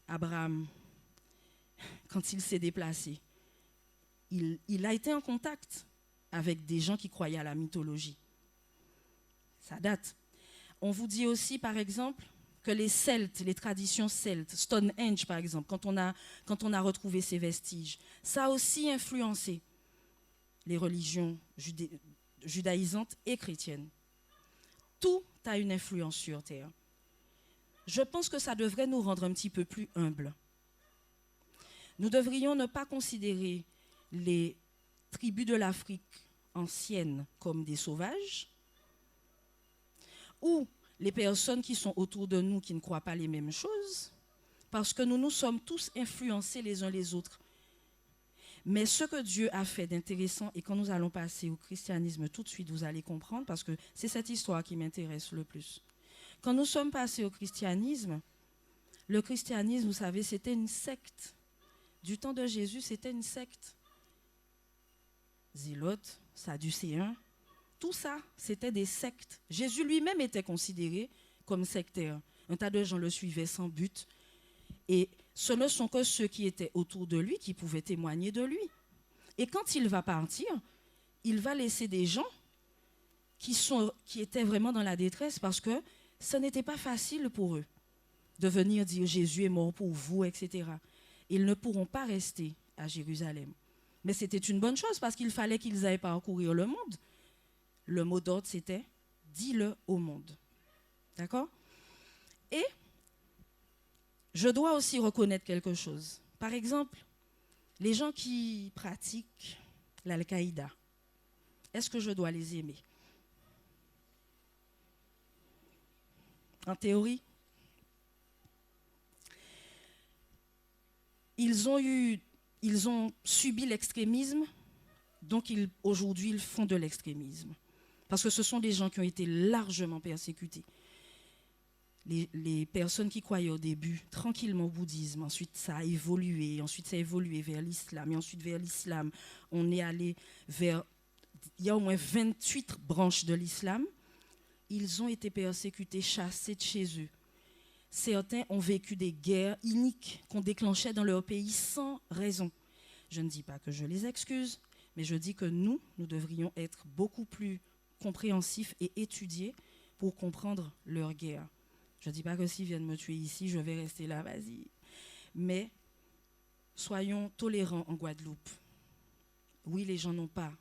Abraham, quand il s'est déplacé, il a été en contact avec des gens qui croyaient à la mythologie. Ça date. On vous dit aussi, par exemple, que les Celtes, les traditions celtes, Stonehenge par exemple, quand on a retrouvé ces vestiges, ça a aussi influencé les religions judaïsantes et chrétiennes. Tout a une influence sur Terre. Je pense que ça devrait nous rendre un petit peu plus humbles. Nous devrions ne pas considérer les tribus de l'Afrique ancienne comme des sauvages, ou les personnes qui sont autour de nous qui ne croient pas les mêmes choses, parce que nous nous sommes tous influencés les uns les autres. Mais ce que Dieu a fait d'intéressant, et quand nous allons passer au christianisme tout de suite, vous allez comprendre, parce que c'est cette histoire qui m'intéresse le plus. Quand nous sommes passés au christianisme, le christianisme, vous savez, c'était une secte. Du temps de Jésus, c'était une secte. Zélotes, sadducéens, tout ça, c'était des sectes. Jésus lui-même était considéré comme sectaire. Un tas de gens le suivaient sans but. Et ce ne sont que ceux qui étaient autour de lui qui pouvaient témoigner de lui. Et quand il va partir, il va laisser des gens qui étaient vraiment dans la détresse parce que ce n'était pas facile pour eux de venir dire Jésus est mort pour vous, etc. Ils ne pourront pas rester à Jérusalem. Mais c'était une bonne chose parce qu'il fallait qu'ils aillent parcourir le monde. Le mot d'ordre, c'était « dis-le au monde ». D'accord ? Et je dois aussi reconnaître quelque chose. Par exemple, les gens qui pratiquent l'Al-Qaïda, est-ce que je dois les aimer ? En théorie, ils ont subi l'extrémisme, donc aujourd'hui ils font de l'extrémisme. Parce que ce sont des gens qui ont été largement persécutés. Les personnes qui croyaient au début tranquillement au bouddhisme, ensuite ça a évolué, ensuite ça a évolué vers l'islam, et ensuite vers l'islam, on est allé vers... Il y a au moins 28 branches de l'islam. Ils ont été persécutés, chassés de chez eux. Certains ont vécu des guerres iniques qu'on déclenchait dans leur pays sans raison. Je ne dis pas que je les excuse, mais je dis que nous devrions être beaucoup plus compréhensifs et étudiés pour comprendre leur guerre. Je ne dis pas que s'ils viennent me tuer ici, je vais rester là, vas-y. Mais soyons tolérants en Guadeloupe. Oui, les gens n'ont pas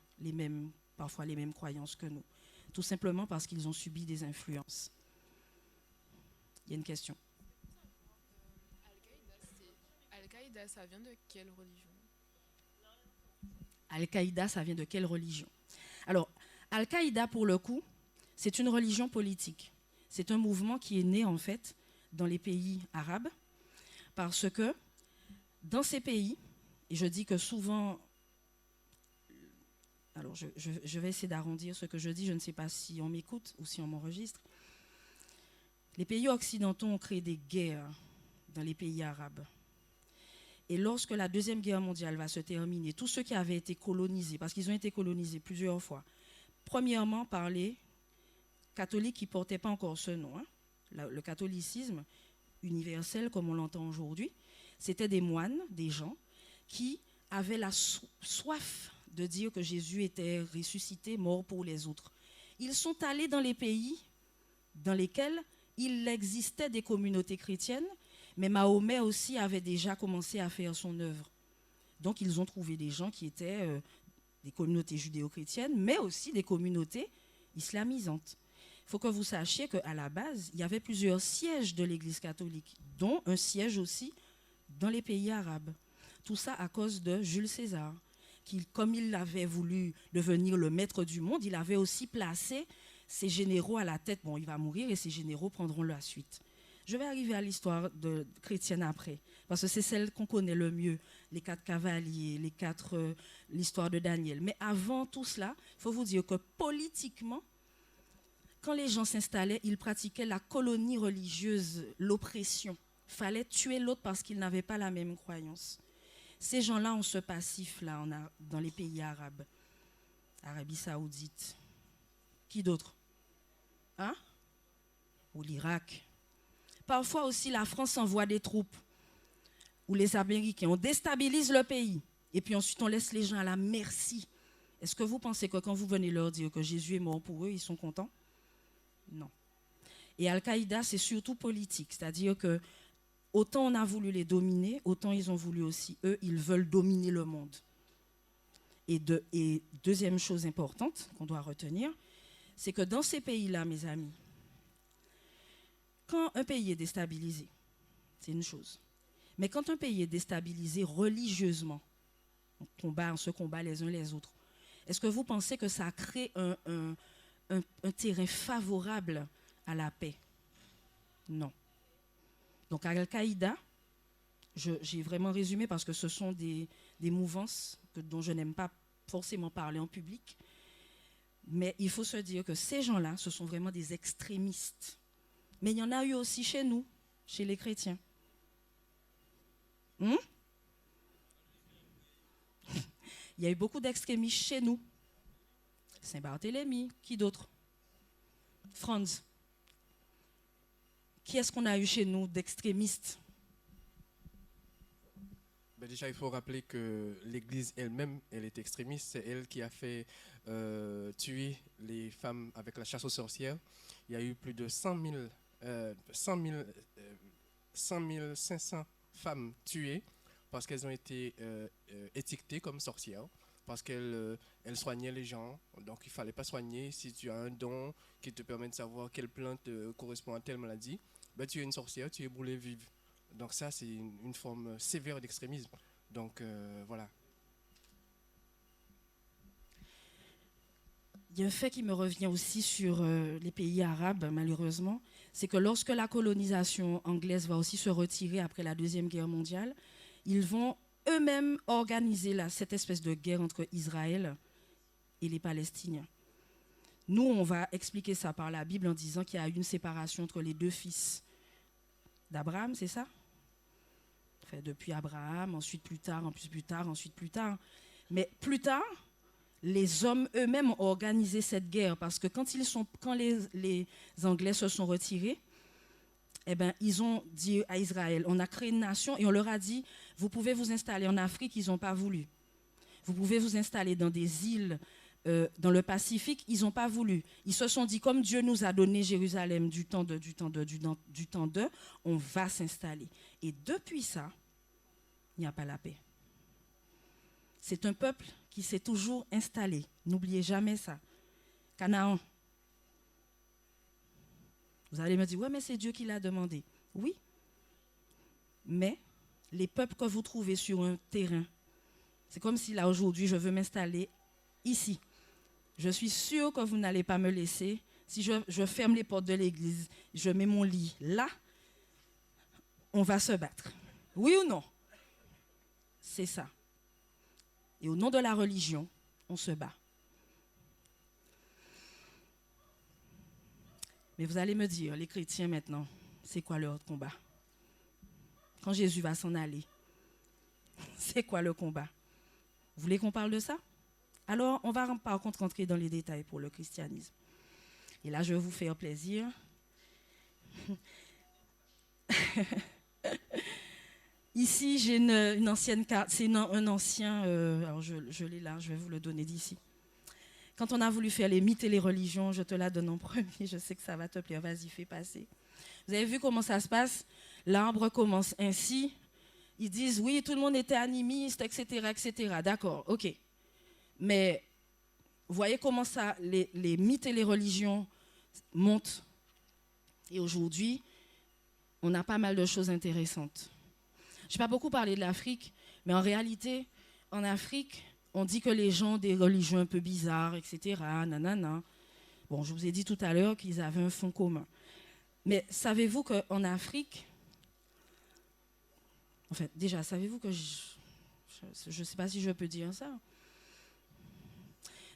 parfois les mêmes croyances que nous. Tout simplement parce qu'ils ont subi des influences. Il y a une question. Al-Qaïda, ça vient de quelle religion ? Al-Qaïda, ça vient de quelle religion ? Alors, Al-Qaïda, pour le coup, c'est une religion politique. C'est un mouvement qui est né, en fait, dans les pays arabes, parce que dans ces pays, et je dis que souvent... Alors, je vais essayer d'arrondir ce que je dis, je ne sais pas si on m'écoute ou si on m'enregistre. Les pays occidentaux ont créé des guerres dans les pays arabes. Et lorsque la Deuxième Guerre mondiale va se terminer, tous ceux qui avaient été colonisés, parce qu'ils ont été colonisés plusieurs fois, premièrement par les catholiques qui ne portaient pas encore ce nom, hein. Le catholicisme universel, comme on l'entend aujourd'hui, c'était des moines, des gens, qui avaient la soif de dire que Jésus était ressuscité, mort pour les autres. Ils sont allés dans les pays dans lesquels il existait des communautés chrétiennes, mais Mahomet aussi avait déjà commencé à faire son œuvre. Donc ils ont trouvé des gens qui étaient des communautés judéo-chrétiennes, mais aussi des communautés islamisantes. Il faut que vous sachiez qu'à la base, il y avait plusieurs sièges de l'Église catholique, dont un siège aussi dans les pays arabes. Tout ça à cause de Jules César, qui, comme il avait voulu devenir le maître du monde, il avait aussi placé ses généraux à la tête. Bon, il va mourir et ses généraux prendront la suite. Je vais arriver à l'histoire chrétienne après, parce que c'est celle qu'on connaît le mieux, les 4 cavaliers, l'histoire de Daniel. Mais avant tout cela, il faut vous dire que politiquement, quand les gens s'installaient, ils pratiquaient la colonie religieuse, l'oppression. Il fallait tuer l'autre parce qu'ils n'avaient pas la même croyance. Ces gens-là ont ce passif-là dans les pays arabes. Arabie Saoudite. Qui d'autre ? Hein ? Ou l'Irak. Parfois aussi, la France envoie des troupes. Ou les Américains. On déstabilise le pays. Et puis ensuite, on laisse les gens à la merci. Est-ce que vous pensez que quand vous venez leur dire que Jésus est mort pour eux, ils sont contents ? Non. Et Al-Qaïda, c'est surtout politique. C'est-à-dire que autant on a voulu les dominer, autant ils ont voulu aussi, eux, ils veulent dominer le monde. Et deuxième chose importante qu'on doit retenir, c'est que dans ces pays-là, mes amis, quand un pays est déstabilisé, c'est une chose. Mais quand un pays est déstabilisé religieusement, on se combat les uns les autres, est-ce que vous pensez que ça crée un terrain favorable à la paix. Non. Donc Al-Qaïda, j'ai vraiment résumé parce que ce sont des mouvances dont je n'aime pas forcément parler en public. Mais il faut se dire que ces gens-là, ce sont vraiment des extrémistes. Mais il y en a eu aussi chez nous, chez les chrétiens. Il y a eu beaucoup d'extrémistes chez nous. Saint-Barthélemy, qui d'autre? Franz. Qui est-ce qu'on a eu chez nous d'extrémistes? Déjà, il faut rappeler que l'Église elle-même, elle est extrémiste. C'est elle qui a fait tuer les femmes avec la chasse aux sorcières. Il y a eu plus de 100 500 femmes tuées parce qu'elles ont été étiquetées comme sorcières, parce qu'elles soignaient les gens. Donc, il ne fallait pas soigner. Si tu as un don qui te permet de savoir quelle plante correspond à telle maladie, ben, tu es une sorcière, tu es brûlée vive. Donc ça, c'est une forme sévère d'extrémisme. Donc voilà. Il y a un fait qui me revient aussi sur les pays arabes, malheureusement, c'est que lorsque la colonisation anglaise va aussi se retirer après la Deuxième Guerre mondiale, ils vont eux-mêmes organiser cette espèce de guerre entre Israël et les Palestiniens. Nous, on va expliquer ça par la Bible en disant qu'il y a eu une séparation entre les deux fils d'Abraham, c'est ça? Enfin, depuis Abraham, ensuite plus tard, ensuite plus tard. Mais plus tard, les hommes eux-mêmes ont organisé cette guerre parce que quand les Anglais se sont retirés, eh ben, ils ont dit à Israël, on a créé une nation et on leur a dit, vous pouvez vous installer en Afrique, ils n'ont pas voulu. Vous pouvez vous installer dans des îles dans le Pacifique, ils n'ont pas voulu. Ils se sont dit, comme Dieu nous a donné Jérusalem du temps d'eux, on va s'installer. Et depuis ça, il n'y a pas la paix. C'est un peuple qui s'est toujours installé. N'oubliez jamais ça. Canaan. Vous allez me dire, ouais, mais c'est Dieu qui l'a demandé. Oui. Mais les peuples que vous trouvez sur un terrain, c'est comme si là aujourd'hui, je veux m'installer ici. Je suis sûre que vous n'allez pas me laisser. Si je ferme les portes de l'église, je mets mon lit là, on va se battre. Oui ou non? C'est ça. Et au nom de la religion, on se bat. Mais vous allez me dire, les chrétiens maintenant, c'est quoi leur combat? Quand Jésus va s'en aller, c'est quoi le combat? Vous voulez qu'on parle de ça? Alors, on va par contre rentrer dans les détails pour le christianisme. Et là, je vais vous faire plaisir. Ici, j'ai une ancienne carte. C'est un ancien... alors, je l'ai là, je vais vous le donner d'ici. Quand on a voulu faire les mythes et les religions, je te la donne en premier. Je sais que ça va te plaire. Vas-y, fais passer. Vous avez vu comment ça se passe? L'arbre commence ainsi. Ils disent, oui, tout le monde était animiste, etc., etc. D'accord, ok. Mais vous voyez comment ça, les mythes et les religions montent. Et aujourd'hui, on a pas mal de choses intéressantes. Je n'ai pas beaucoup parlé de l'Afrique, mais en réalité, en Afrique, on dit que les gens ont des religions un peu bizarres, etc. Nanana. Bon, je vous ai dit tout à l'heure qu'ils avaient un fond commun. Mais savez-vous qu'en Afrique, en fait, déjà, savez-vous que je ne sais pas si je peux dire ça,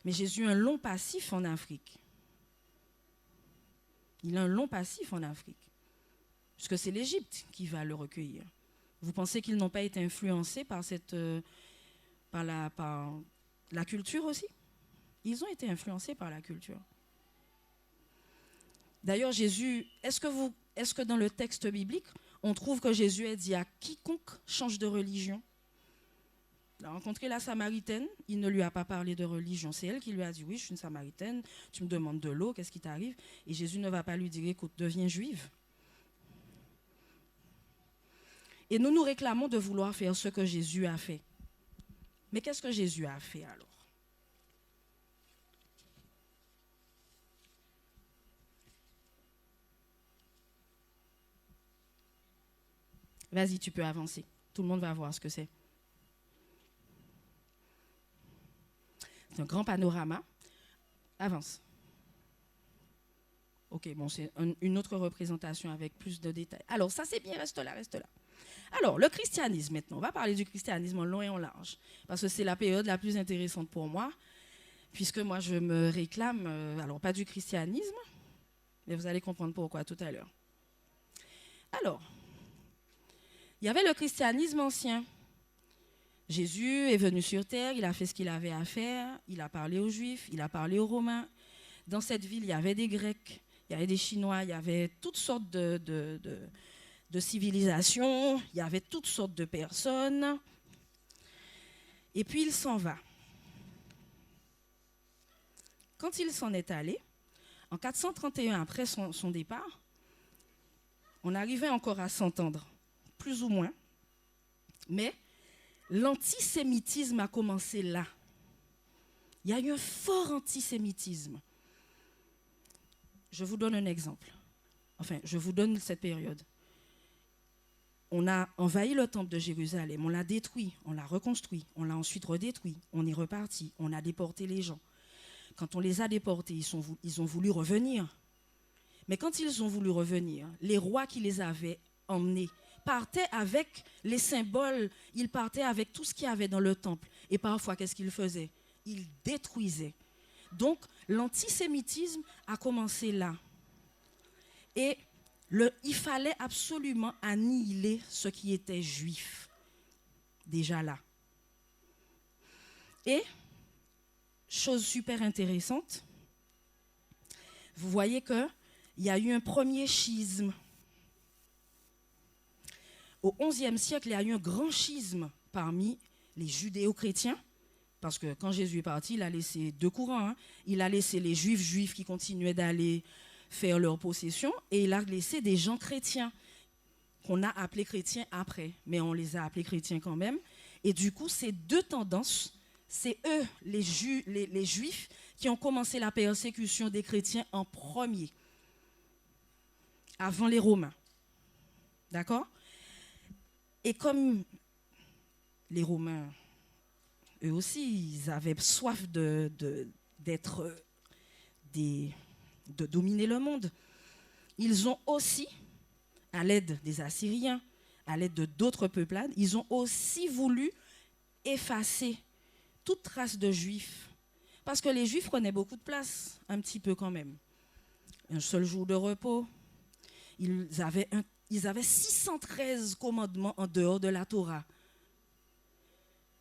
mais Jésus a un long passif en Afrique. Il a un long passif en Afrique, puisque c'est l'Égypte qui va le recueillir. Vous pensez qu'ils n'ont pas été influencés par la culture aussi? Ils ont été influencés par la culture. D'ailleurs, Jésus, est-ce que dans le texte biblique, on trouve que Jésus a dit à quiconque change de religion? Il a rencontré la Samaritaine, il ne lui a pas parlé de religion. C'est elle qui lui a dit, oui, je suis une Samaritaine, tu me demandes de l'eau, qu'est-ce qui t'arrive? Et Jésus ne va pas lui dire, écoute, deviens juive. Et nous nous réclamons de vouloir faire ce que Jésus a fait. Mais qu'est-ce que Jésus a fait alors? Vas-y, tu peux avancer. Tout le monde va voir ce que c'est. C'est un grand panorama. Avance. Ok, bon, c'est une autre représentation avec plus de détails. Alors, ça c'est bien, reste là, reste là. Alors, le christianisme maintenant. On va parler du christianisme en long et en large, parce que c'est la période la plus intéressante pour moi, puisque moi je me réclame, alors pas du christianisme, mais vous allez comprendre pourquoi tout à l'heure. Alors, il y avait le christianisme ancien. Jésus est venu sur terre, il a fait ce qu'il avait à faire, il a parlé aux Juifs, il a parlé aux Romains. Dans cette ville, il y avait des Grecs, il y avait des Chinois, il y avait toutes sortes de civilisations, il y avait toutes sortes de personnes. Et puis il s'en va. Quand il s'en est allé, en 431 après son départ, on arrivait encore à s'entendre, plus ou moins, mais l'antisémitisme a commencé là. Il y a eu un fort antisémitisme. Je vous donne un exemple. Enfin, je vous donne cette période. On a envahi le temple de Jérusalem, on l'a détruit, on l'a reconstruit, on l'a ensuite redétruit, on est reparti, on a déporté les gens. Quand on les a déportés, ils ont voulu revenir. Mais quand ils ont voulu revenir, les rois qui les avaient emmenés partaient avec les symboles, ils partaient avec tout ce qu'il y avait dans le temple. Et parfois, qu'est-ce qu'ils faisaient? Ils détruisaient. Donc, l'antisémitisme a commencé là. Et il fallait absolument annihiler ce qui était juif, déjà là. Et, chose super intéressante, vous voyez qu'il y a eu un premier schisme. Au XIe siècle, il y a eu un grand schisme parmi les judéo-chrétiens, parce que quand Jésus est parti, il a laissé deux courants. Il a laissé les juifs qui continuaient d'aller faire leur possession, et il a laissé des gens chrétiens, qu'on a appelés chrétiens après, mais on les a appelés chrétiens quand même. Et du coup, ces deux tendances, c'est eux, les juifs, qui ont commencé la persécution des chrétiens en premier, avant les Romains. D'accord? Et comme les Romains, eux aussi, ils avaient soif de dominer le monde, ils ont aussi, à l'aide des Assyriens, à l'aide de d'autres peuplades, ils ont aussi voulu effacer toute trace de Juifs. Parce que les Juifs prenaient beaucoup de place, un petit peu quand même. Un seul jour de repos. Ils avaient 613 commandements en dehors de la Torah.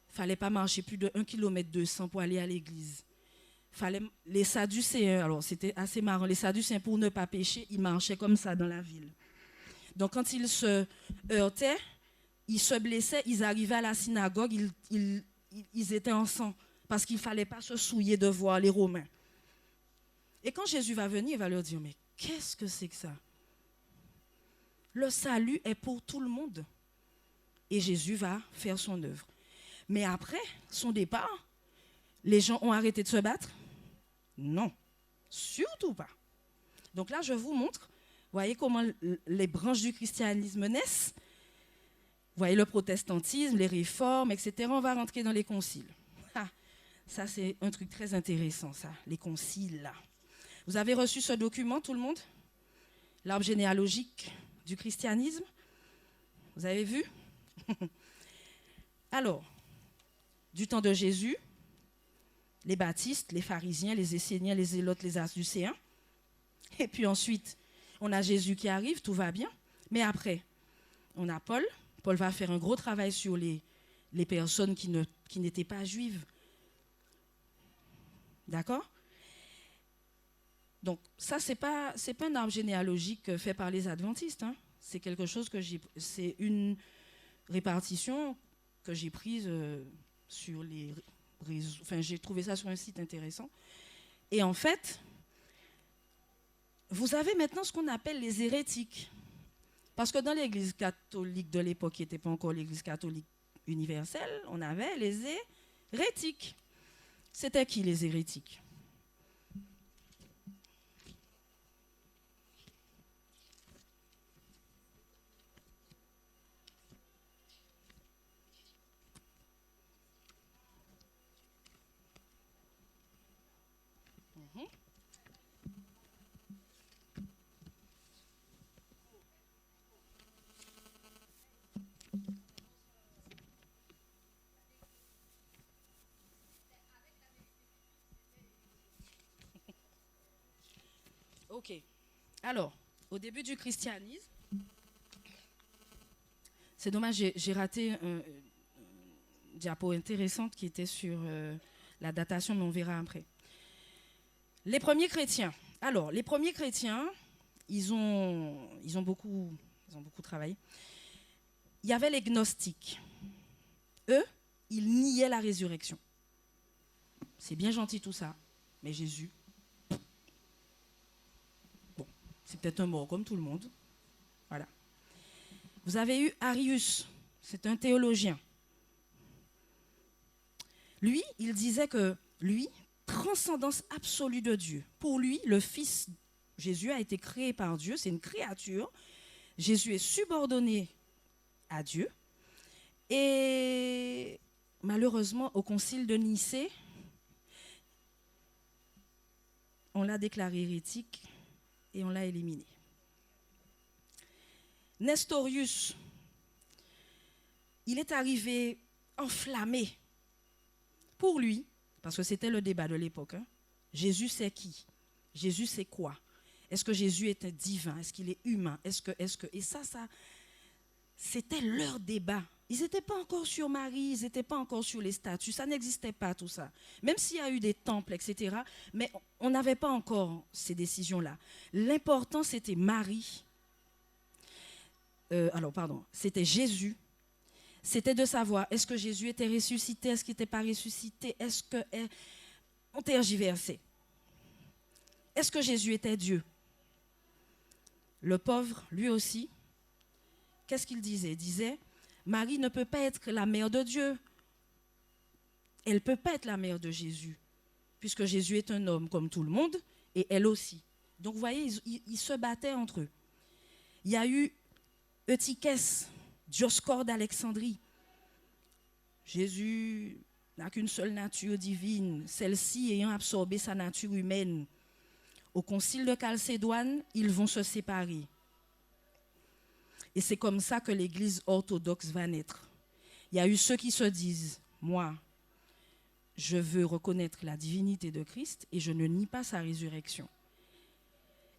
Il ne fallait pas marcher plus de 1,2 km pour aller à l'église. Les Sadducéens, alors c'était assez marrant, les Sadducéens, pour ne pas pécher, ils marchaient comme ça dans la ville. Donc quand ils se heurtaient, ils se blessaient, ils arrivaient à la synagogue, ils étaient en sang, parce qu'il ne fallait pas se souiller de voir les Romains. Et quand Jésus va venir, il va leur dire, mais qu'est-ce que c'est que ça? Le salut est pour tout le monde. Et Jésus va faire son œuvre. Mais après son départ, les gens ont arrêté de se battre? Non, surtout pas. Donc là, je vous montre, voyez comment les branches du christianisme naissent. Vous voyez le protestantisme, les réformes, etc. On va rentrer dans les conciles. Ah, ça, c'est un truc très intéressant, ça, les conciles, là. Vous avez reçu ce document, tout le monde? L'arbre généalogique du christianisme. Vous avez vu? Alors, du temps de Jésus, les baptistes, les pharisiens, les esséniens, les zélotes, les sadducéens. Et puis ensuite, on a Jésus qui arrive, tout va bien. Mais après, on a Paul. Paul va faire un gros travail sur les personnes qui n'étaient pas juives. D'accord? Donc, ça, c'est pas un arbre généalogique fait par les adventistes. Hein. C'est quelque chose c'est une répartition que j'ai prise sur les réseaux. Enfin, j'ai trouvé ça sur un site intéressant. Et en fait, vous avez maintenant ce qu'on appelle les hérétiques. Parce que dans l'église catholique de l'époque, qui n'était pas encore l'église catholique universelle, on avait les hérétiques. C'était qui les hérétiques? Ok. Alors, au début du christianisme, c'est dommage, j'ai raté une diapo intéressante qui était sur la datation, mais on verra après. Les premiers chrétiens. Alors, les premiers chrétiens, ils ont beaucoup travaillé. Il y avait les gnostiques. Eux, ils niaient la résurrection. C'est bien gentil tout ça, mais Jésus, bon, c'est peut-être un mort comme tout le monde. Voilà. Vous avez eu Arius, c'est un théologien. Lui, il disait que lui, transcendance absolue de Dieu. Pour lui, le Fils, Jésus a été créé par Dieu, c'est une créature. Jésus est subordonné à Dieu. Et malheureusement, au concile de Nicée, on l'a déclaré hérétique et on l'a éliminé. Nestorius, il est arrivé enflammé. Pour lui, parce que c'était le débat de l'époque, hein, Jésus c'est qui? Jésus c'est quoi? Est-ce que Jésus était divin? Est-ce qu'il est humain? Et ça, c'était leur débat. Ils n'étaient pas encore sur Marie, ils n'étaient pas encore sur les statues, ça n'existait pas tout ça. Même s'il y a eu des temples, etc., mais on n'avait pas encore ces décisions-là. L'important, c'était Marie. C'était Jésus. C'était de savoir, est-ce que Jésus était ressuscité, est-ce qu'il n'était pas ressuscité, on tergiversait. Est-ce que Jésus était Dieu? Le pauvre, lui aussi, qu'est-ce qu'il disait? Il disait, Marie ne peut pas être la mère de Dieu. Elle ne peut pas être la mère de Jésus, puisque Jésus est un homme comme tout le monde, et elle aussi. Donc, vous voyez, ils se battaient entre eux. Il y a eu Eutychès, Dioscore d'Alexandrie. Jésus n'a qu'une seule nature divine, celle-ci ayant absorbé sa nature humaine. Au concile de Chalcédoine, ils vont se séparer. Et c'est comme ça que l'Église orthodoxe va naître. Il y a eu ceux qui se disent, moi, je veux reconnaître la divinité de Christ et je ne nie pas sa résurrection.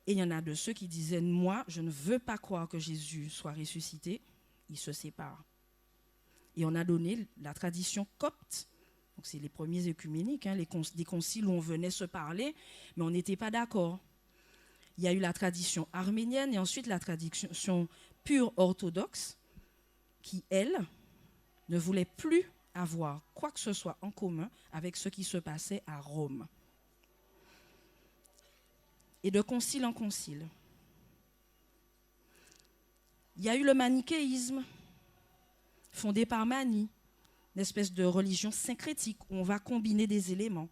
Et il y en a de ceux qui disaient, moi, je ne veux pas croire que Jésus soit ressuscité. Ils se séparent. Et on a donné la tradition copte. Donc c'est les premiers œcuméniques, hein, des conciles où on venait se parler, mais on n'était pas d'accord. Il y a eu la tradition arménienne et ensuite la tradition pure orthodoxe qui, elle, ne voulait plus avoir quoi que ce soit en commun avec ce qui se passait à Rome. Et de concile en concile. Il y a eu le manichéisme, fondé par Mani, une espèce de religion syncrétique où on va combiner des éléments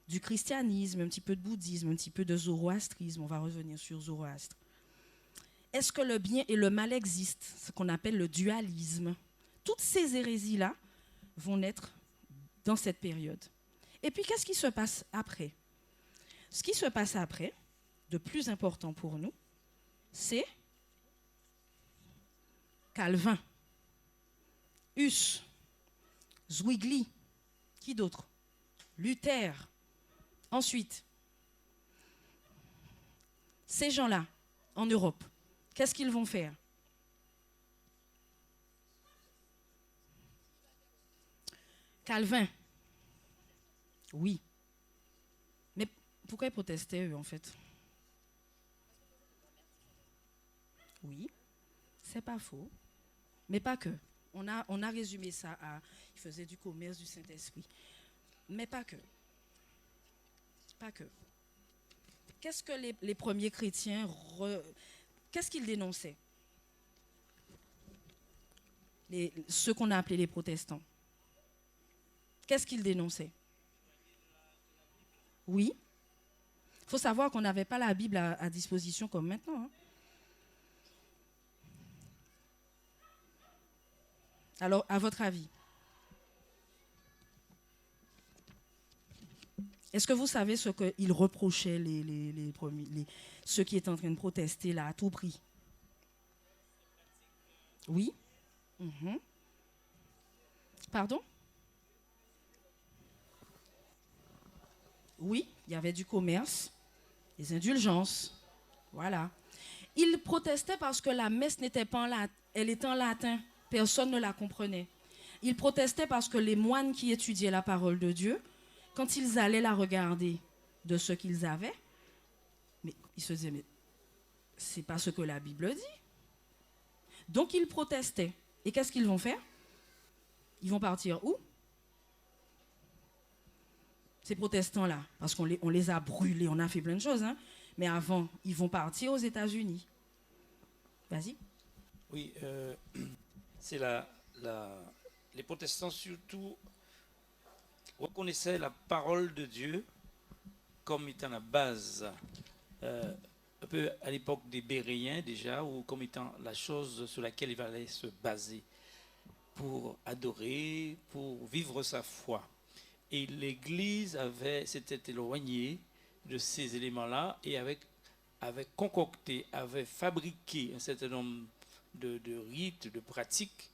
du christianisme, un petit peu de bouddhisme, un petit peu de zoroastrisme. On va revenir sur Zoroastre. Est-ce que le bien et le mal existent? Ce qu'on appelle le dualisme. Toutes ces hérésies-là vont naître dans cette période. Et puis, qu'est-ce qui se passe après? Ce qui se passe après, de plus important pour nous, c'est Calvin, Huss, Zwingli, qui d'autre? Luther. Ensuite, ces gens-là, en Europe, qu'est-ce qu'ils vont faire? Calvin, oui. Mais pourquoi ils protestaient, eux, en fait? Oui, c'est pas faux. Mais pas que. On a résumé ça à... Il faisait du commerce du Saint-Esprit. Mais pas que. Pas que. Qu'est-ce que les premiers chrétiens... Qu'est-ce qu'ils dénonçaient? Ceux qu'on a appelés les protestants. Qu'est-ce qu'ils dénonçaient? Oui. Il faut savoir qu'on n'avait pas la Bible à disposition comme maintenant. Hein. Alors, à votre avis, est-ce que vous savez ce qu'ils reprochaient, ceux qui étaient en train de protester là à tout prix? Oui. Pardon? Oui, il y avait du commerce. Les indulgences. Voilà. Ils protestaient parce que la messe n'était pas en latin, elle était en latin. Personne ne la comprenait. Ils protestaient parce que les moines qui étudiaient la parole de Dieu, quand ils allaient la regarder de ce qu'ils avaient, mais ils se disaient, mais c'est pas ce que la Bible dit. Donc ils protestaient. Et qu'est-ce qu'ils vont faire? Ils vont partir où? Ces protestants-là, parce qu'on les a brûlés, on a fait plein de choses, hein. Mais avant, ils vont partir aux États-Unis. Vas-y. Oui, c'est les protestants surtout reconnaissaient la parole de Dieu comme étant la base, un peu à l'époque des Béréens déjà, ou comme étant la chose sur laquelle il fallait se baser pour adorer, pour vivre sa foi. Et l'Église s'était éloignée de ces éléments-là et avait concocté, avait fabriqué un certain nombre de rites, de pratiques,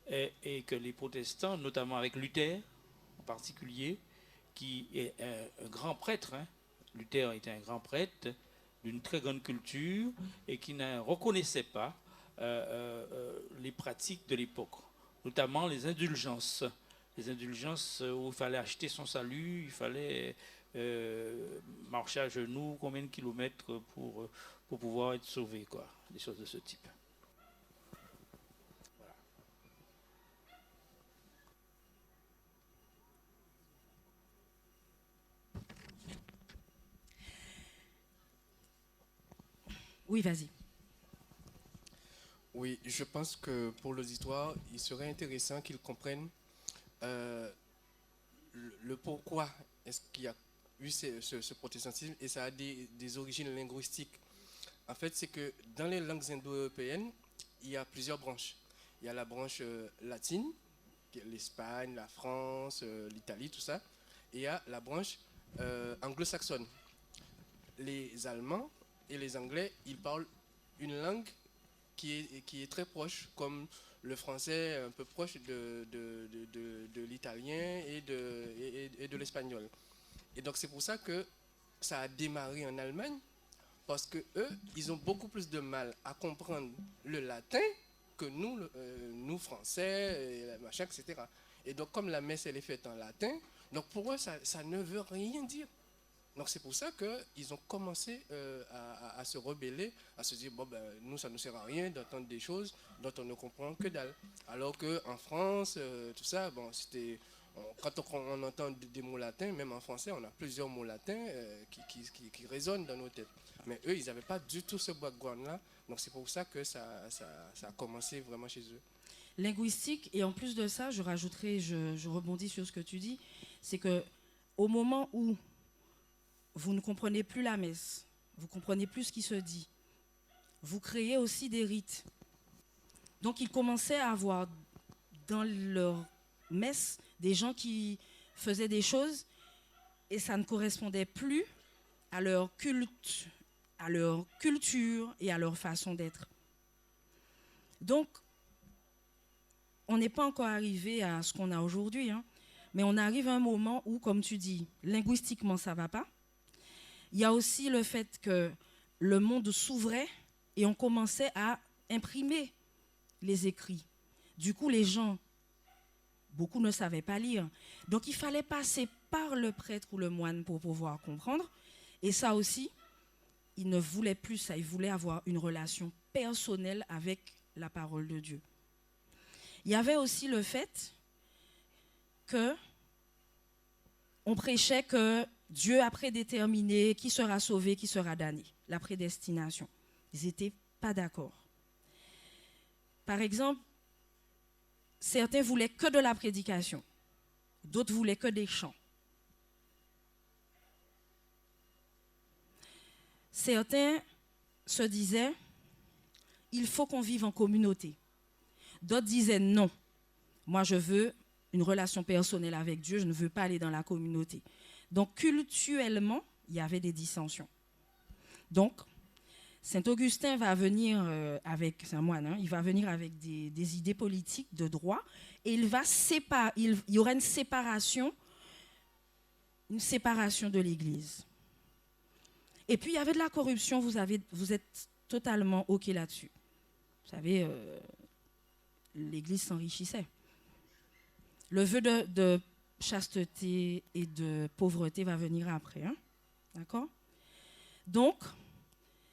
et que les protestants, notamment avec Luther en particulier, qui est un grand prêtre, hein. Luther était un grand prêtre d'une très grande culture et qui ne reconnaissait pas les pratiques de l'époque, notamment les indulgences. Les indulgences où il fallait acheter son salut, il fallait marcher à genoux, combien de kilomètres pour pouvoir être sauvé, quoi. Des choses de ce type. Voilà. Oui, vas-y. Oui, je pense que pour l'auditoire, il serait intéressant qu'ils comprennent le pourquoi est-ce qu'il y a eu ce protestantisme, et ça a des origines linguistiques. En fait, c'est que dans les langues indo-européennes, il y a plusieurs branches. Il y a la branche latine, l'Espagne, la France, l'Italie, tout ça. Et il y a la branche anglo-saxonne. Les Allemands et les Anglais, ils parlent une langue qui est très proche, comme le français un peu proche de l'italien et de l'espagnol. Et donc c'est pour ça que ça a démarré en Allemagne, parce que eux, ils ont beaucoup plus de mal à comprendre le latin que nous français, machin, etc. Et donc comme la messe elle est faite en latin, donc pour eux ça ne veut rien dire. Donc c'est pour ça qu'ils ont commencé à se rebeller, à se dire, bon ben nous ça ne sert à rien d'entendre des choses dont on ne comprend que dalle. Alors qu'en France, tout ça, bon c'était... Quand on entend des mots latins, même en français, on a plusieurs mots latins qui résonnent dans nos têtes. Mais eux, ils n'avaient pas du tout ce background-là. Donc c'est pour ça que ça a commencé vraiment chez eux. Linguistique, et en plus de ça, je rajouterai, je rebondis sur ce que tu dis, c'est que au moment où vous ne comprenez plus la messe, vous ne comprenez plus ce qui se dit, vous créez aussi des rites. Donc ils commençaient à avoir dans leur messe des gens qui faisaient des choses et ça ne correspondait plus à leur culte, à leur culture et à leur façon d'être. Donc, on n'est pas encore arrivé à ce qu'on a aujourd'hui, hein, mais on arrive à un moment où, comme tu dis, linguistiquement, ça ne va pas. Il y a aussi le fait que le monde s'ouvrait et on commençait à imprimer les écrits. Du coup, les gens, beaucoup ne savaient pas lire. Donc, il fallait passer par le prêtre ou le moine pour pouvoir comprendre. Et ça aussi, ils ne voulaient plus ça. Ils voulaient avoir une relation personnelle avec la parole de Dieu. Il y avait aussi le fait que on prêchait que Dieu a prédéterminé qui sera sauvé, qui sera damné. La prédestination. Ils n'étaient pas d'accord. Par exemple, certains voulaient que de la prédication. D'autres voulaient que des chants. Certains se disaient, il faut qu'on vive en communauté. D'autres disaient, non, moi je veux une relation personnelle avec Dieu, je ne veux pas aller dans la communauté. Donc cultuellement, il y avait des dissensions. Donc, Saint Augustin va venir avec, c'est un moine, hein, il va venir avec des idées politiques de droit et il y aura une séparation de l'Église. Et puis, il y avait de la corruption, vous êtes totalement OK là-dessus. Vous savez, l'Église s'enrichissait. Le vœu de chasteté et de pauvreté va venir après. Hein? D'accord? Donc,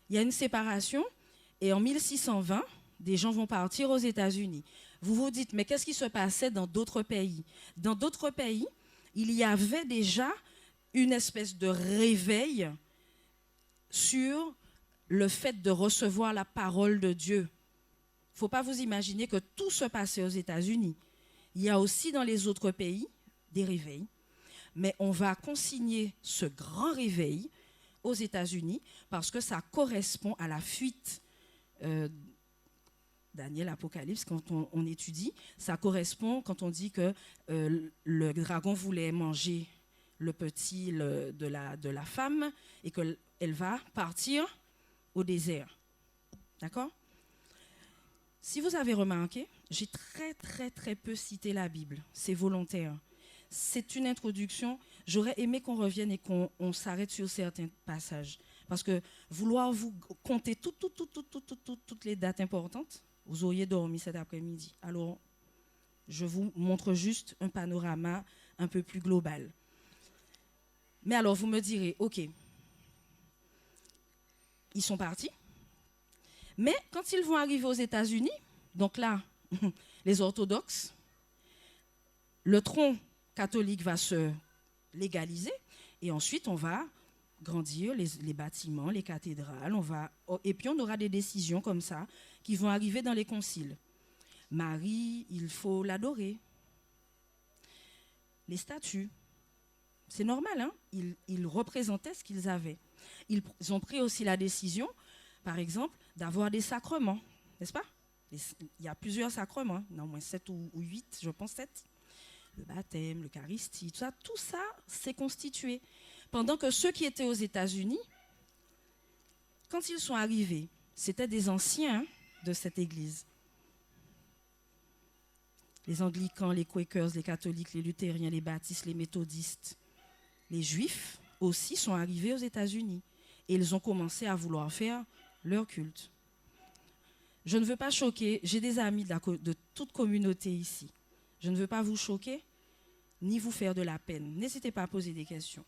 il y a une séparation, et en 1620, des gens vont partir aux États-Unis. Vous vous dites, mais qu'est-ce qui se passait dans d'autres pays? Dans d'autres pays, il y avait déjà une espèce de réveil sur le fait de recevoir la parole de Dieu. Il ne faut pas vous imaginer que tout se passait aux États-Unis. Il y a aussi dans les autres pays des réveils, mais on va consigner ce grand réveil aux États-Unis parce que ça correspond à la fuite Daniel, Apocalypse, quand on étudie, ça correspond quand on dit que le dragon voulait manger le petit de la femme et qu'elle va partir au désert. D'accord? Si vous avez remarqué, j'ai très peu cité la Bible. C'est volontaire. C'est une introduction. J'aurais aimé qu'on revienne et qu'on s'arrête sur certains passages. Parce que vouloir vous compter toutes les dates importantes, vous auriez dormi cet après-midi. Alors, je vous montre juste un panorama un peu plus global. Mais alors, vous me direz, OK, ils sont partis. Mais quand ils vont arriver aux États-Unis, donc là, les orthodoxes, le tronc catholique va se légaliser et ensuite on va grandir les bâtiments, les cathédrales, et puis on aura des décisions comme ça qui vont arriver dans les conciles. Marie, il faut l'adorer. Les statues, c'est normal, hein? Ils représentaient ce qu'ils avaient. Ils ont pris aussi la décision, par exemple, d'avoir des sacrements, n'est-ce pas? Il y a plusieurs sacrements, non, au moins 7 ou 8, je pense 7. Le baptême, l'Eucharistie, tout ça s'est constitué. Pendant que ceux qui étaient aux États-Unis, quand ils sont arrivés, c'était des anciens de cette église. Les anglicans, les quakers, les catholiques, les luthériens, les baptistes, les méthodistes, les juifs aussi sont arrivés aux États-Unis. Et ils ont commencé à vouloir faire leur culte. Je ne veux pas choquer, j'ai des amis de toute communauté ici. Je ne veux pas vous choquer, ni vous faire de la peine. N'hésitez pas à poser des questions.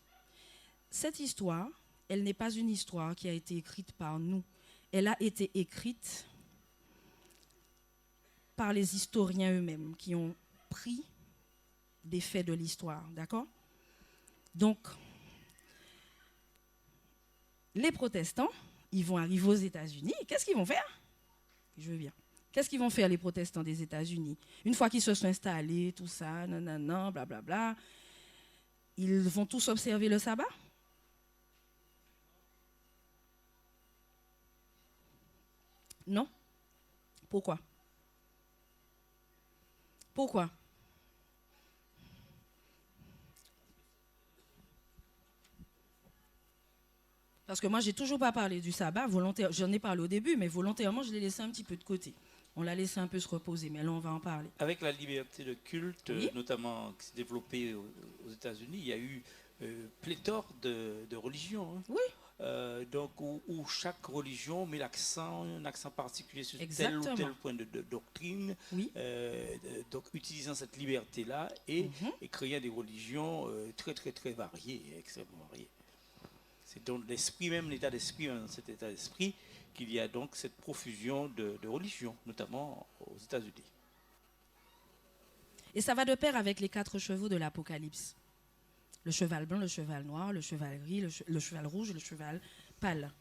Cette histoire, elle n'est pas une histoire qui a été écrite par nous. Elle a été écrite par les historiens eux-mêmes qui ont pris des faits de l'histoire. D'accord? Donc, les protestants, ils vont arriver aux États-Unis. Qu'est-ce qu'ils vont faire? Je veux bien. Qu'est-ce qu'ils vont faire, les protestants des États-Unis? Une fois qu'ils se sont installés, tout ça, nanana, blablabla, ils vont tous observer le sabbat? Non? Pourquoi? Pourquoi? Parce que moi, je n'ai toujours pas parlé du sabbat, j'en ai parlé au début, mais volontairement, je l'ai laissé un petit peu de côté. On l'a laissé un peu se reposer, mais là, on va en parler. Avec la liberté de culte, Oui. notamment qui s'est développée aux États-Unis, il y a eu pléthore de religions. Hein. Oui. Donc, où chaque religion met un accent particulier sur Exactement. tel ou tel point de doctrine, Oui. donc utilisant cette liberté-là et créant des religions très variées, extrêmement variées. C'est donc l'esprit même, l'état d'esprit, dans cet état d'esprit, qu'il y a donc cette profusion de religions, notamment aux États-Unis. Et ça va de pair avec les 4 chevaux de l'Apocalypse. Le cheval blanc, le cheval noir, le cheval gris, le cheval rouge et le cheval pâle.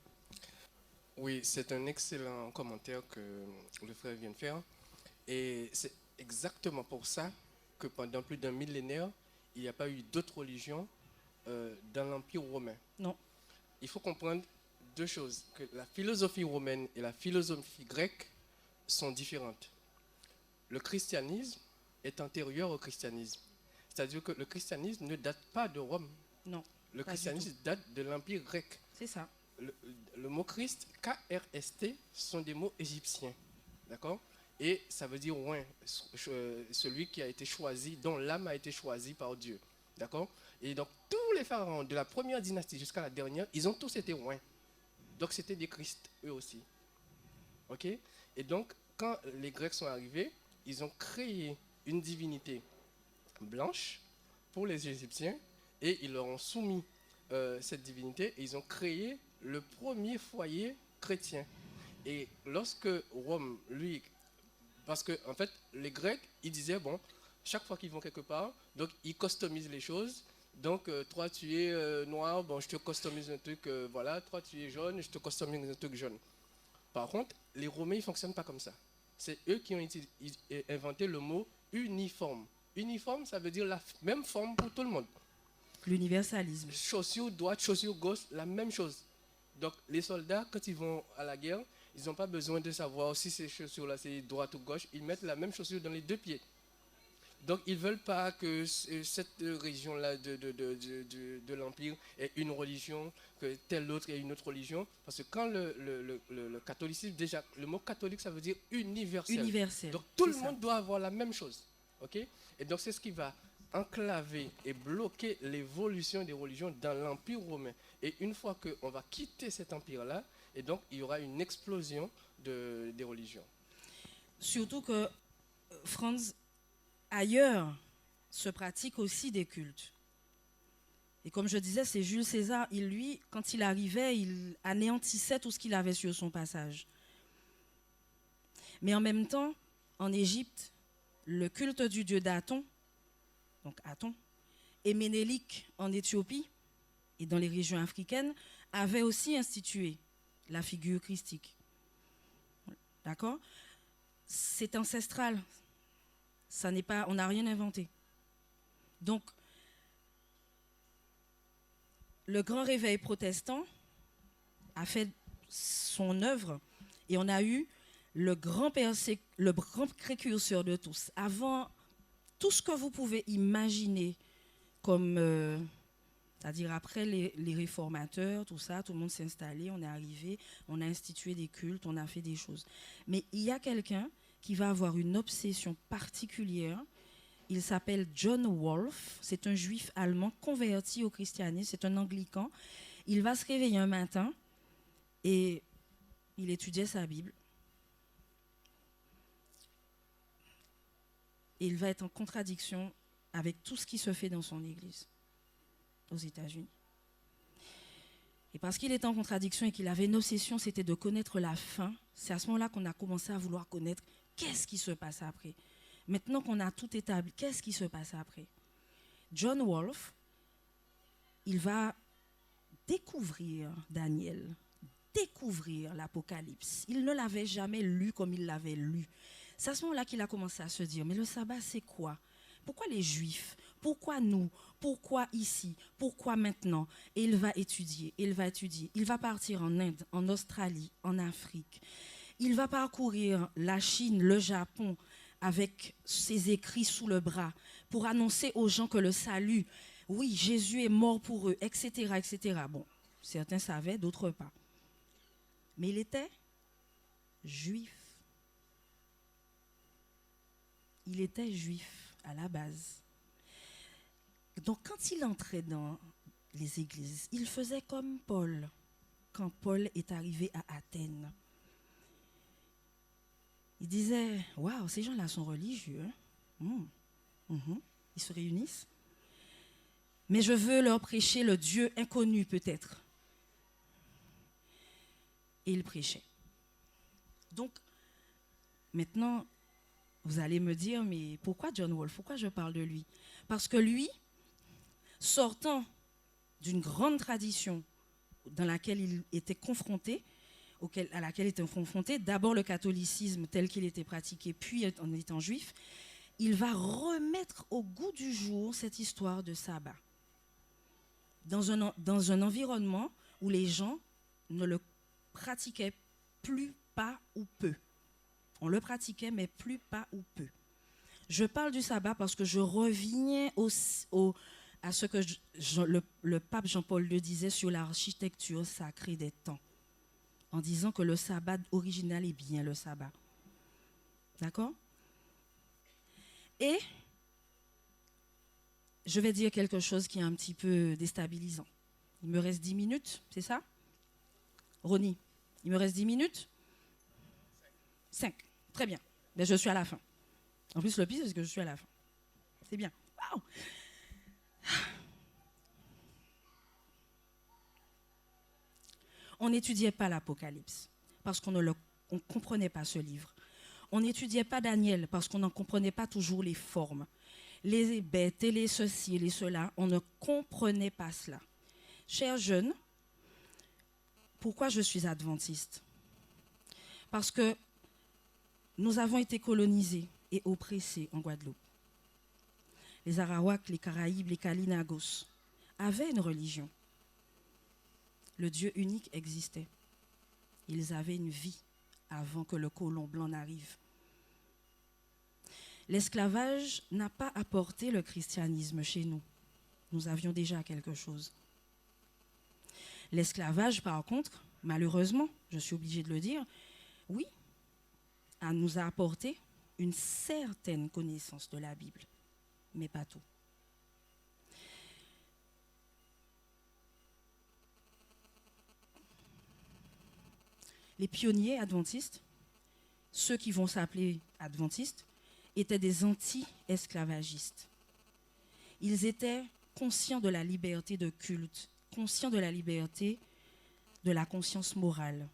Oui, c'est un excellent commentaire que le frère vient de faire. Et c'est exactement pour ça que pendant plus d'un millénaire, il n'y a pas eu d'autres religions dans l'Empire romain. Non. Il faut comprendre 2 choses, que la philosophie romaine et la philosophie grecque sont différentes. Le christianisme est antérieur au christianisme. C'est-à-dire que le christianisme ne date pas de Rome. Non. Le christianisme date de l'Empire grec. C'est ça. Le mot Christ, K-R-S-T, sont des mots égyptiens. D'accord? Et ça veut dire oint, celui qui a été choisi, dont l'âme a été choisie par Dieu. D'accord? Et donc, tous les pharaons de la première dynastie jusqu'à la dernière, ils ont tous été oints. Donc c'était des Christ, eux aussi. Ok? Et donc, quand les Grecs sont arrivés, ils ont créé une divinité blanche pour les Égyptiens et ils leur ont soumis cette divinité et ils ont créé le premier foyer chrétien. Et lorsque Rome, lui, parce que en fait, les Grecs, ils disaient, bon, chaque fois qu'ils vont quelque part, donc ils customisent les choses. Donc, toi, tu es noir, bon, je te customise un truc, voilà. Toi, tu es jaune, je te customise un truc jaune. Par contre, les Romains, ils ne fonctionnent pas comme ça. C'est eux qui ont inventé le mot uniforme. Uniforme, ça veut dire la même forme pour tout le monde. L'universalisme. Chaussures droite, chaussures gauche, la même chose. Donc, les soldats, quand ils vont à la guerre, ils n'ont pas besoin de savoir si ces chaussures-là, c'est droite ou gauche. Ils mettent la même chaussure dans les deux pieds. Donc, ils ne veulent pas que cette région-là de l'Empire ait une religion, que telle autre ait une autre religion. Parce que quand le catholicisme, déjà, le mot catholique, ça veut dire universel. Universel. Donc, tout le c'est monde doit avoir la même chose. OK? Et donc, c'est ce qui va enclaver et bloquer l'évolution des religions dans l'Empire romain. Et une fois qu'on va quitter cet empire-là, et donc, il y aura une explosion des religions. Surtout que, Franz, ailleurs se pratiquent aussi des cultes. Et comme je disais, c'est Jules César, lui, quand il arrivait, il anéantissait tout ce qu'il avait sur son passage. Mais en même temps, en Égypte, le culte du dieu d'Aton, donc Aton, et Ménélique en Éthiopie et dans les régions africaines, avait aussi institué la figure christique. D'accord? C'est ancestral. Ça n'est pas, on n'a rien inventé. Donc, le grand réveil protestant a fait son œuvre et on a eu le grand précurseur de tous. Avant tout ce que vous pouvez imaginer comme, c'est-à-dire après les réformateurs, tout ça, tout le monde s'est installé, on est arrivé, on a institué des cultes, on a fait des choses. Mais il y a quelqu'un qui va avoir une obsession particulière. Il s'appelle John Wolfe. C'est un juif allemand converti au christianisme. C'est un anglican. Il va se réveiller un matin et il étudiait sa Bible. Et il va être en contradiction avec tout ce qui se fait dans son église aux États-Unis. Et parce qu'il est en contradiction et qu'il avait une obsession, c'était de connaître la fin. C'est à ce moment-là qu'on a commencé à vouloir connaître qu'est-ce qui se passe après. Maintenant qu'on a tout établi, qu'est-ce qui se passe après? John Wolfe, il va découvrir Daniel, découvrir l'Apocalypse. Il ne l'avait jamais lu comme il l'avait lu. C'est à ce moment-là qu'il a commencé à se dire, mais le sabbat, c'est quoi? Pourquoi les Juifs? Pourquoi nous? Pourquoi ici? Pourquoi maintenant? Et il va étudier, il va étudier. Il va partir en Inde, en Australie, en Afrique. Il va parcourir la Chine, le Japon, avec ses écrits sous le bras, pour annoncer aux gens que le salut, oui, Jésus est mort pour eux, etc., etc. Bon, certains savaient, d'autres pas. Mais il était juif. Il était juif à la base. Donc quand il entrait dans les églises, il faisait comme Paul, quand Paul est arrivé à Athènes. Il disait, waouh, ces gens-là sont religieux. Ils se réunissent. Mais je veux leur prêcher le Dieu inconnu peut-être. Et il prêchait. Donc, maintenant, vous allez me dire, mais pourquoi John Wolfe? Pourquoi je parle de lui? Parce que lui, sortant d'une grande tradition dans laquelle il était confronté, à laquelle il était confronté, d'abord le catholicisme tel qu'il était pratiqué, puis en étant juif, il va remettre au goût du jour cette histoire de sabbat. Dans un environnement où les gens ne le pratiquaient plus, pas ou peu. On le pratiquait, mais plus, pas ou peu. Je parle du sabbat parce que je reviens à ce que le pape Jean-Paul II disait sur l'architecture sacrée des temps, en disant que le sabbat original est bien le sabbat. D'accord? Et je vais dire quelque chose qui est un petit peu déstabilisant. Il me reste 10 minutes, c'est ça? Ronnie, il me reste 10 minutes 5. Très bien. Mais je suis à la fin. En plus, le pire, c'est que je suis à la fin. C'est bien. Wow. On n'étudiait pas l'Apocalypse parce qu'on ne comprenait pas ce livre. On n'étudiait pas Daniel parce qu'on n'en comprenait pas toujours les formes. Les bêtes et les ceci et les cela, on ne comprenait pas cela. Chers jeunes, pourquoi je suis adventiste? Parce que nous avons été colonisés et oppressés en Guadeloupe. Les Arawaks, les Caraïbes, les Kalinagos avaient une religion. Le Dieu unique existait. Ils avaient une vie avant que le colon blanc n'arrive. L'esclavage n'a pas apporté le christianisme chez nous. Nous avions déjà quelque chose. L'esclavage, par contre, malheureusement, je suis obligée de le dire, oui, nous a apporté une certaine connaissance de la Bible, mais pas tout. Les pionniers adventistes, ceux qui vont s'appeler adventistes, étaient des anti-esclavagistes. Ils étaient conscients de la liberté de culte, conscients de la liberté de la conscience morale.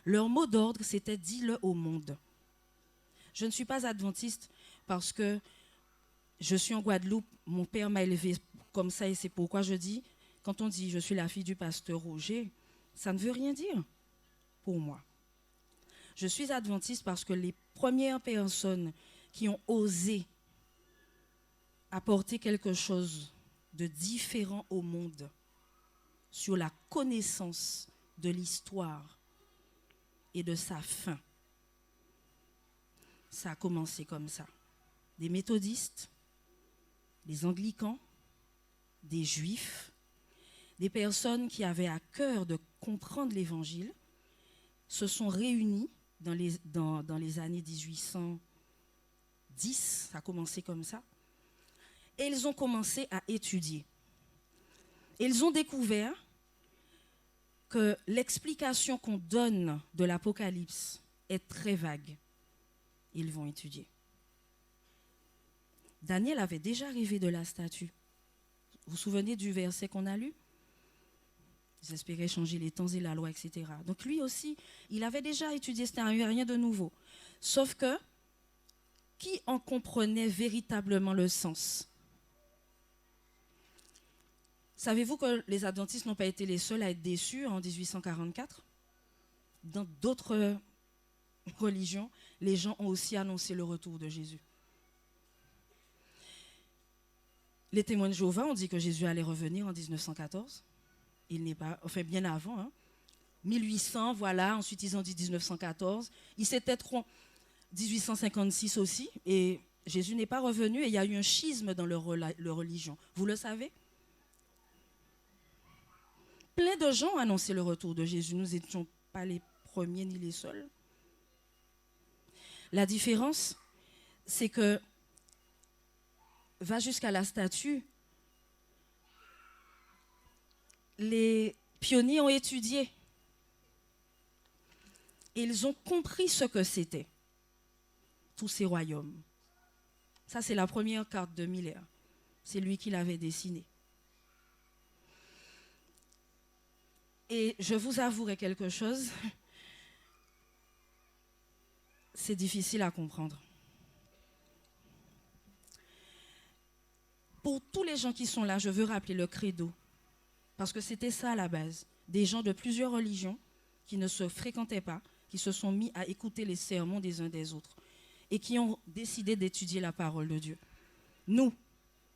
Leur mot d'ordre, c'était « dis-le au monde ». Je ne suis pas adventiste parce que je suis en Guadeloupe, mon père m'a élevée comme ça et c'est pourquoi je dis, quand on dit « je suis la fille du pasteur Roger », ça ne veut rien dire pour moi. Je suis adventiste parce que les premières personnes qui ont osé apporter quelque chose de différent au monde sur la connaissance de l'histoire et de sa fin, ça a commencé comme ça. Des méthodistes, des anglicans, des juifs, des personnes qui avaient à cœur de comprendre l'Évangile, se sont réunis dans les années 1810, ça a commencé comme ça, et ils ont commencé à étudier. Et ils ont découvert que l'explication qu'on donne de l'Apocalypse est très vague. Ils vont étudier. Daniel avait déjà rêvé de la statue. Vous vous souvenez du verset qu'on a lu? Ils espéraient changer les temps et la loi, etc. Donc lui aussi, il avait déjà étudié, c'était rien de nouveau. Sauf que, qui en comprenait véritablement le sens? Savez-vous que les adventistes n'ont pas été les seuls à être déçus en 1844? Dans d'autres religions, les gens ont aussi annoncé le retour de Jésus. Les témoins de Jéhovah ont dit que Jésus allait revenir en 1914. Il n'est pas, enfin bien avant, hein. 1800, voilà, ensuite ils ont dit 1914. Il s'était trompé 1856 aussi, et Jésus n'est pas revenu, et il y a eu un schisme dans leur religion. Vous le savez? Plein de gens ont annoncé le retour de Jésus. Nous n'étions pas les premiers ni les seuls. La différence, c'est que va jusqu'à la statue. Les pionniers ont étudié. Et ils ont compris ce que c'était, tous ces royaumes. Ça, c'est la première carte de Miller. C'est lui qui l'avait dessinée. Et je vous avouerai quelque chose, c'est difficile à comprendre. Pour tous les gens qui sont là, je veux rappeler le credo. Parce que c'était ça à la base. Des gens de plusieurs religions qui ne se fréquentaient pas, qui se sont mis à écouter les sermons des uns des autres et qui ont décidé d'étudier la parole de Dieu. Nous,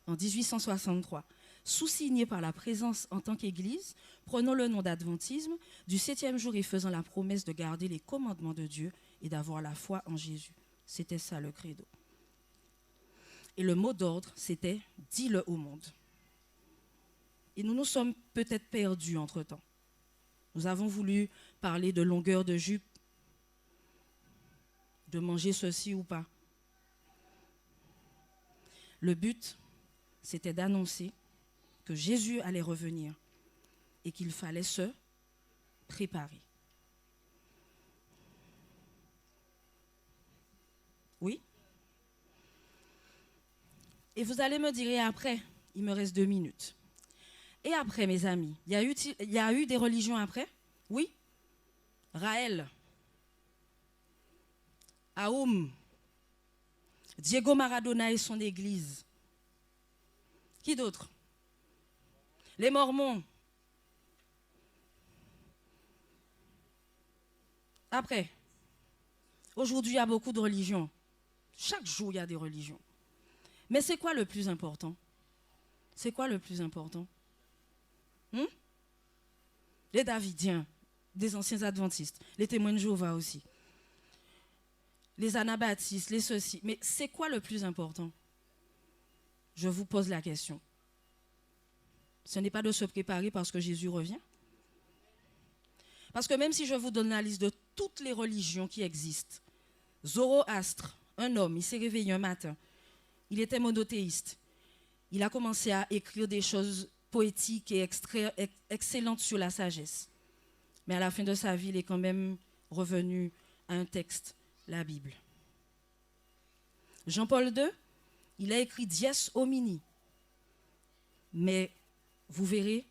en 1863, sous-signés par la présence en tant qu'Église, prenons le nom d'adventisme du 7e jour et faisant la promesse de garder les commandements de Dieu et d'avoir la foi en Jésus. C'était ça le credo. Et le mot d'ordre, c'était « dis-le au monde ». Et nous nous sommes peut-être perdus entre-temps. Nous avons voulu parler de longueur de jupe, de manger ceci ou pas. Le but, c'était d'annoncer que Jésus allait revenir et qu'il fallait se préparer. Oui. Et vous allez me dire, et après, il me reste 2 minutes. Et après, mes amis, il y a eu des religions après? Oui. Raël, Aoum, Diego Maradona et son église. Qui d'autre? Les Mormons. Après, aujourd'hui, il y a beaucoup de religions. Chaque jour, il y a des religions. Mais c'est quoi le plus important? C'est quoi le plus important? Les Davidiens, des anciens adventistes, les témoins de Jéhovah aussi, les anabaptistes, les ceci. Mais c'est quoi le plus important? Je vous pose la question. Ce n'est pas de se préparer parce que Jésus revient. Parce que même si je vous donne la liste de toutes les religions qui existent, Zoroastre, un homme, il s'est réveillé un matin, il était monothéiste. Il a commencé à écrire des choses poétiques et excellentes sur la sagesse. Mais à la fin de sa vie, il est quand même revenu à un texte, la Bible. Jean-Paul II, il a écrit Dies Homini. Mais vous verrez,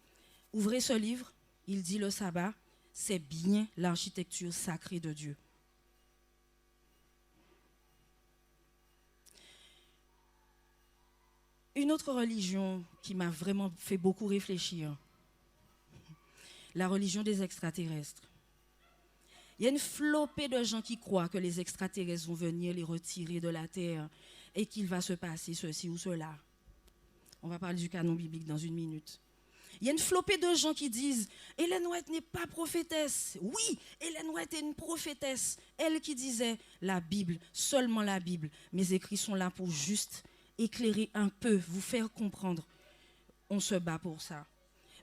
ouvrez ce livre, il dit le sabbat, c'est bien l'architecture sacrée de Dieu. Une autre religion qui m'a vraiment fait beaucoup réfléchir, la religion des extraterrestres. Il y a une flopée de gens qui croient que les extraterrestres vont venir les retirer de la terre et qu'il va se passer ceci ou cela. On va parler du canon biblique dans 1 minute. Il y a une flopée de gens qui disent « Ellen White n'est pas prophétesse ». Oui, Ellen White est une prophétesse. Elle qui disait « La Bible, seulement la Bible. Mes écrits sont là pour juste éclairer un peu, vous faire comprendre. » On se bat pour ça.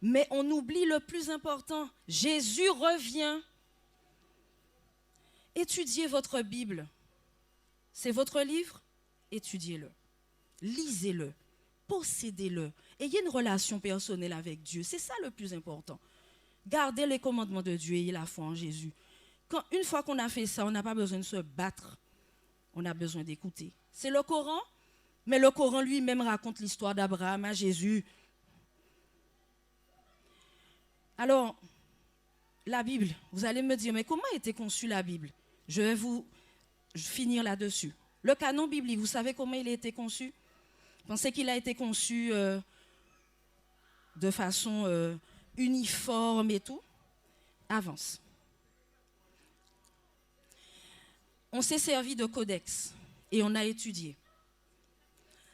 Mais on oublie le plus important. Jésus revient. Étudiez votre Bible. C'est votre livre? Étudiez-le. Lisez-le. Possédez-le. Ayez une relation personnelle avec Dieu. C'est ça le plus important. Gardez les commandements de Dieu et ayez la foi en Jésus. Une fois qu'on a fait ça, on n'a pas besoin de se battre. On a besoin d'écouter. C'est le Coran, mais le Coran lui-même raconte l'histoire d'Abraham à Jésus. Alors, la Bible, vous allez me dire, mais comment a été conçue la Bible? Je vais vous finir là-dessus. Le canon biblique, vous savez comment il a été conçu? Pensez qu'il a été conçu de façon uniforme et tout? Avance. On s'est servi de codex et on a étudié.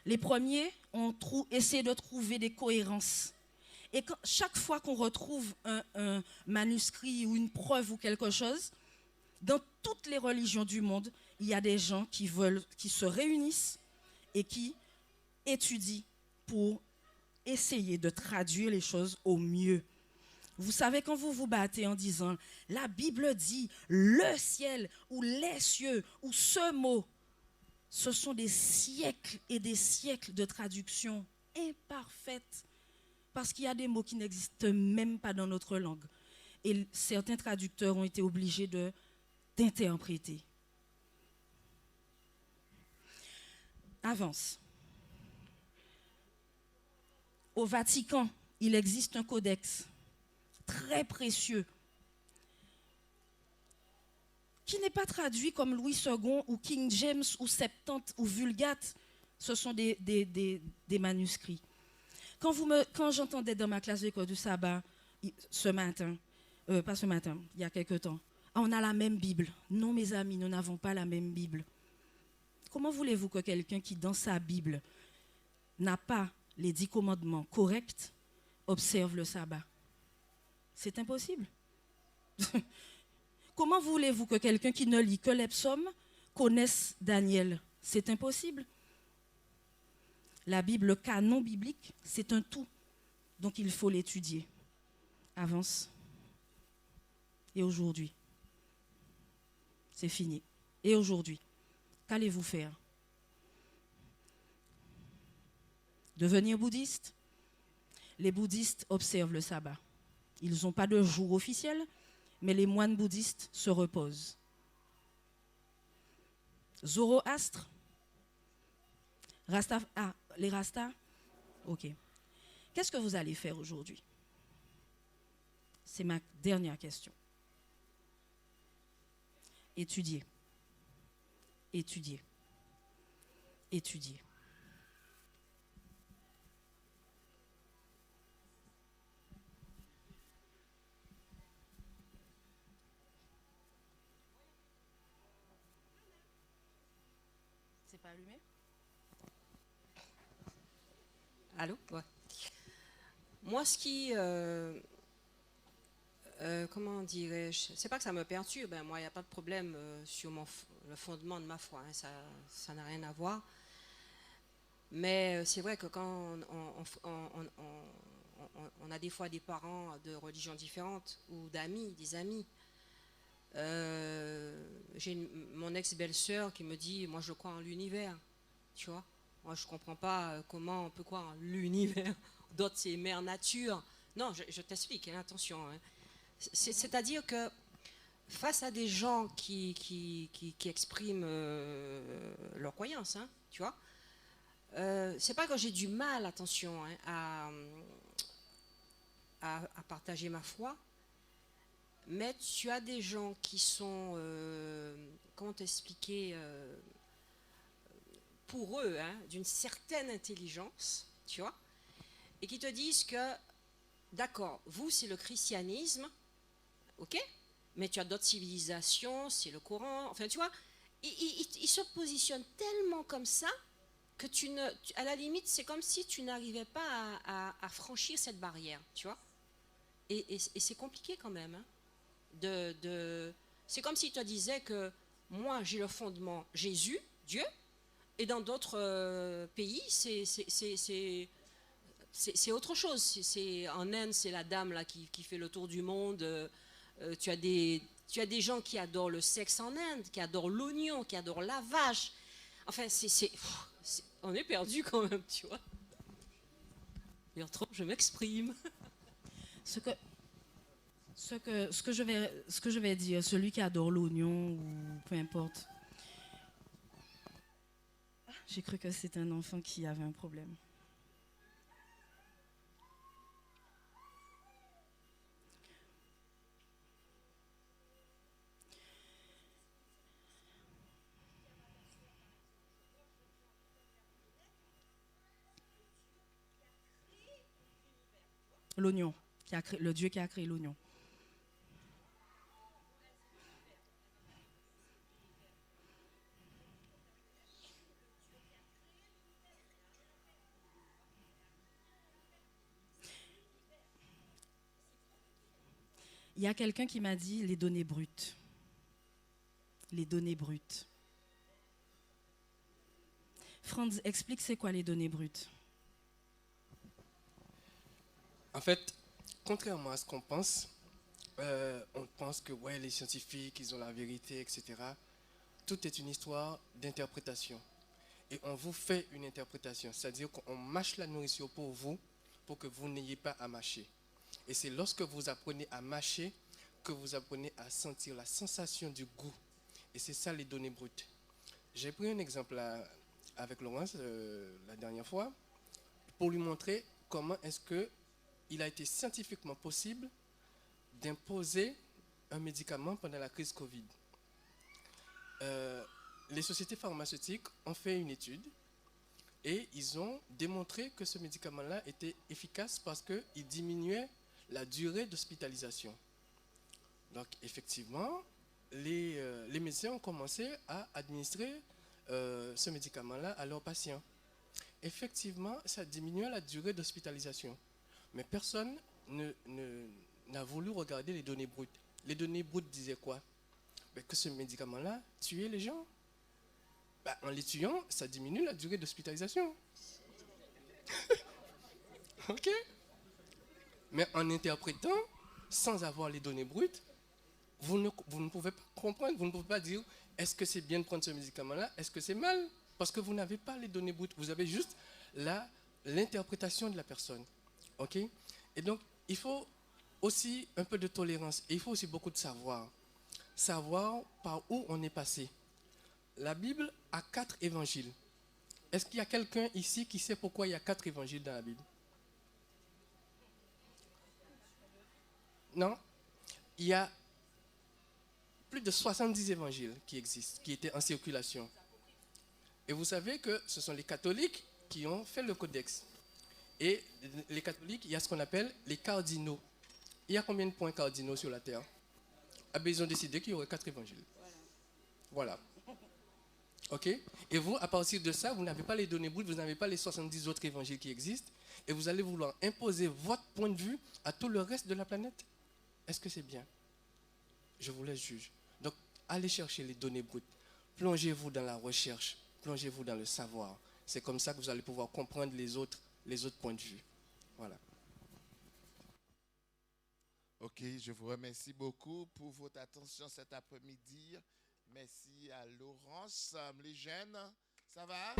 Les premiers ont essayé de trouver des cohérences. Et chaque fois qu'on retrouve un manuscrit ou une preuve ou quelque chose, dans toutes les religions du monde, il y a des gens qui se réunissent et qui étudient pour essayer de traduire les choses au mieux. Vous savez, quand vous vous battez en disant « la Bible dit le ciel » ou « les cieux » ou ce mot, ce sont des siècles et des siècles de traduction imparfaite parce qu'il y a des mots qui n'existent même pas dans notre langue. Et certains traducteurs ont été obligés d'interpréter. Avance. Au Vatican, il existe un codex très précieux qui n'est pas traduit comme Louis II ou King James ou Septante ou Vulgate. Ce sont des manuscrits. Quand j'entendais dans ma classe d'école du sabbat ce matin, pas ce matin, il y a quelque temps, on a la même Bible. Non, mes amis, nous n'avons pas la même Bible. Comment voulez-vous que quelqu'un qui, dans sa Bible, n'a pas les 10 commandements corrects, observe le sabbat? C'est impossible. Comment voulez-vous que quelqu'un qui ne lit que les psaumes connaisse Daniel? C'est impossible. La Bible, le canon biblique, c'est un tout. Donc il faut l'étudier. Avance. Et aujourd'hui, c'est fini. Et aujourd'hui, qu'allez-vous faire? Devenir bouddhiste? Les bouddhistes observent le sabbat. Ils n'ont pas de jour officiel, mais les moines bouddhistes se reposent. Zoroastre? Les Rastas? Ok. Qu'est-ce que vous allez faire aujourd'hui? C'est ma dernière question. Étudier. Étudier. Étudier. C'est pas allumé? Allô? Ouais. Moi, ce qui... comment dirais-je? C'est pas que ça me perturbe, hein. Moi, il n'y a pas de problème sur le fondement de ma foi, hein. Ça n'a rien à voir. Mais c'est vrai que quand on a des fois des parents de religions différentes ou des amis. J'ai mon ex-belle-sœur qui me dit, moi je crois en l'univers, tu vois. Moi je comprends pas comment on peut croire en l'univers. D'autres c'est mère nature. Non, je t'explique, hein, attention. Hein. C'est-à-dire que face à des gens qui expriment leur croyance, hein, tu vois, c'est pas que j'ai du mal, attention, hein, à partager ma foi. Mais tu as des gens qui sont, comment t'expliquer, pour eux, hein, d'une certaine intelligence, tu vois, et qui te disent que, d'accord, vous c'est le christianisme, ok, mais tu as d'autres civilisations, c'est le Coran, enfin tu vois, ils se positionnent tellement comme ça que à la limite, c'est comme si tu n'arrivais pas à franchir cette barrière, tu vois, et c'est compliqué quand même, hein. C'est comme si tu disais que moi j'ai le fondement Jésus, Dieu, et dans d'autres pays c'est autre chose. En Inde c'est la dame là qui fait le tour du monde. Tu as des gens qui adorent le sexe en Inde, qui adorent l'oignon, qui adorent la vache. Enfin on est perdu quand même, tu vois. Bertrand, je m'exprime. Ce que je vais dire, celui qui adore l'oignon ou peu importe. J'ai cru que c'était un enfant qui avait un problème. L'oignon, le Dieu qui a créé l'oignon. Il y a quelqu'un qui m'a dit les données brutes. Les données brutes. Franz, explique c'est quoi les données brutes. En fait, contrairement à ce qu'on pense, on pense que ouais, les scientifiques, ils ont la vérité, etc. Tout est une histoire d'interprétation. Et on vous fait une interprétation, c'est-à-dire qu'on mâche la nourriture pour vous, pour que vous n'ayez pas à mâcher. Et c'est lorsque vous apprenez à mâcher que vous apprenez à sentir la sensation du goût. Et c'est ça les données brutes. J'ai pris un exemple avec Laurence la dernière fois pour lui montrer comment est-ce qu'il a été scientifiquement possible d'imposer un médicament pendant la crise Covid. Les sociétés pharmaceutiques ont fait une étude et ils ont démontré que ce médicament-là était efficace parce qu'il diminuait la durée d'hospitalisation. Donc effectivement, les médecins ont commencé à administrer ce médicament-là à leurs patients. Effectivement, ça diminuait la durée d'hospitalisation. Mais personne n'a voulu regarder les données brutes. Les données brutes disaient quoi? Que ce médicament-là tuait les gens. En les tuant, ça diminue la durée d'hospitalisation. Ok? Mais en interprétant, sans avoir les données brutes, vous ne pouvez pas comprendre, vous ne pouvez pas dire est-ce que c'est bien de prendre ce médicament-là, est-ce que c'est mal? Parce que vous n'avez pas les données brutes, vous avez juste l'interprétation de la personne. Ok? Et donc, il faut aussi un peu de tolérance et il faut aussi beaucoup de savoir. Savoir par où on est passé. La Bible a 4 évangiles. Est-ce qu'il y a quelqu'un ici qui sait pourquoi il y a 4 évangiles dans la Bible? Non? Il y a plus de 70 évangiles qui existent, qui étaient en circulation. Et vous savez que ce sont les catholiques qui ont fait le codex. Et les catholiques, il y a ce qu'on appelle les cardinaux. Il y a combien de points cardinaux sur la terre? Ah ben, ils ont décidé qu'il y aurait 4 évangiles. Voilà. Ok? Et vous, à partir de ça, vous n'avez pas les données brutes, vous n'avez pas les 70 autres évangiles qui existent, et vous allez vouloir imposer votre point de vue à tout le reste de la planète. Est-ce que c'est bien? Je vous laisse juger. Donc, allez chercher les données brutes. Plongez-vous dans la recherche. Plongez-vous dans le savoir. C'est comme ça que vous allez pouvoir comprendre les autres points de vue. Voilà. Ok, je vous remercie beaucoup pour votre attention cet après-midi. Merci à Laurence. Les jeunes, ça va?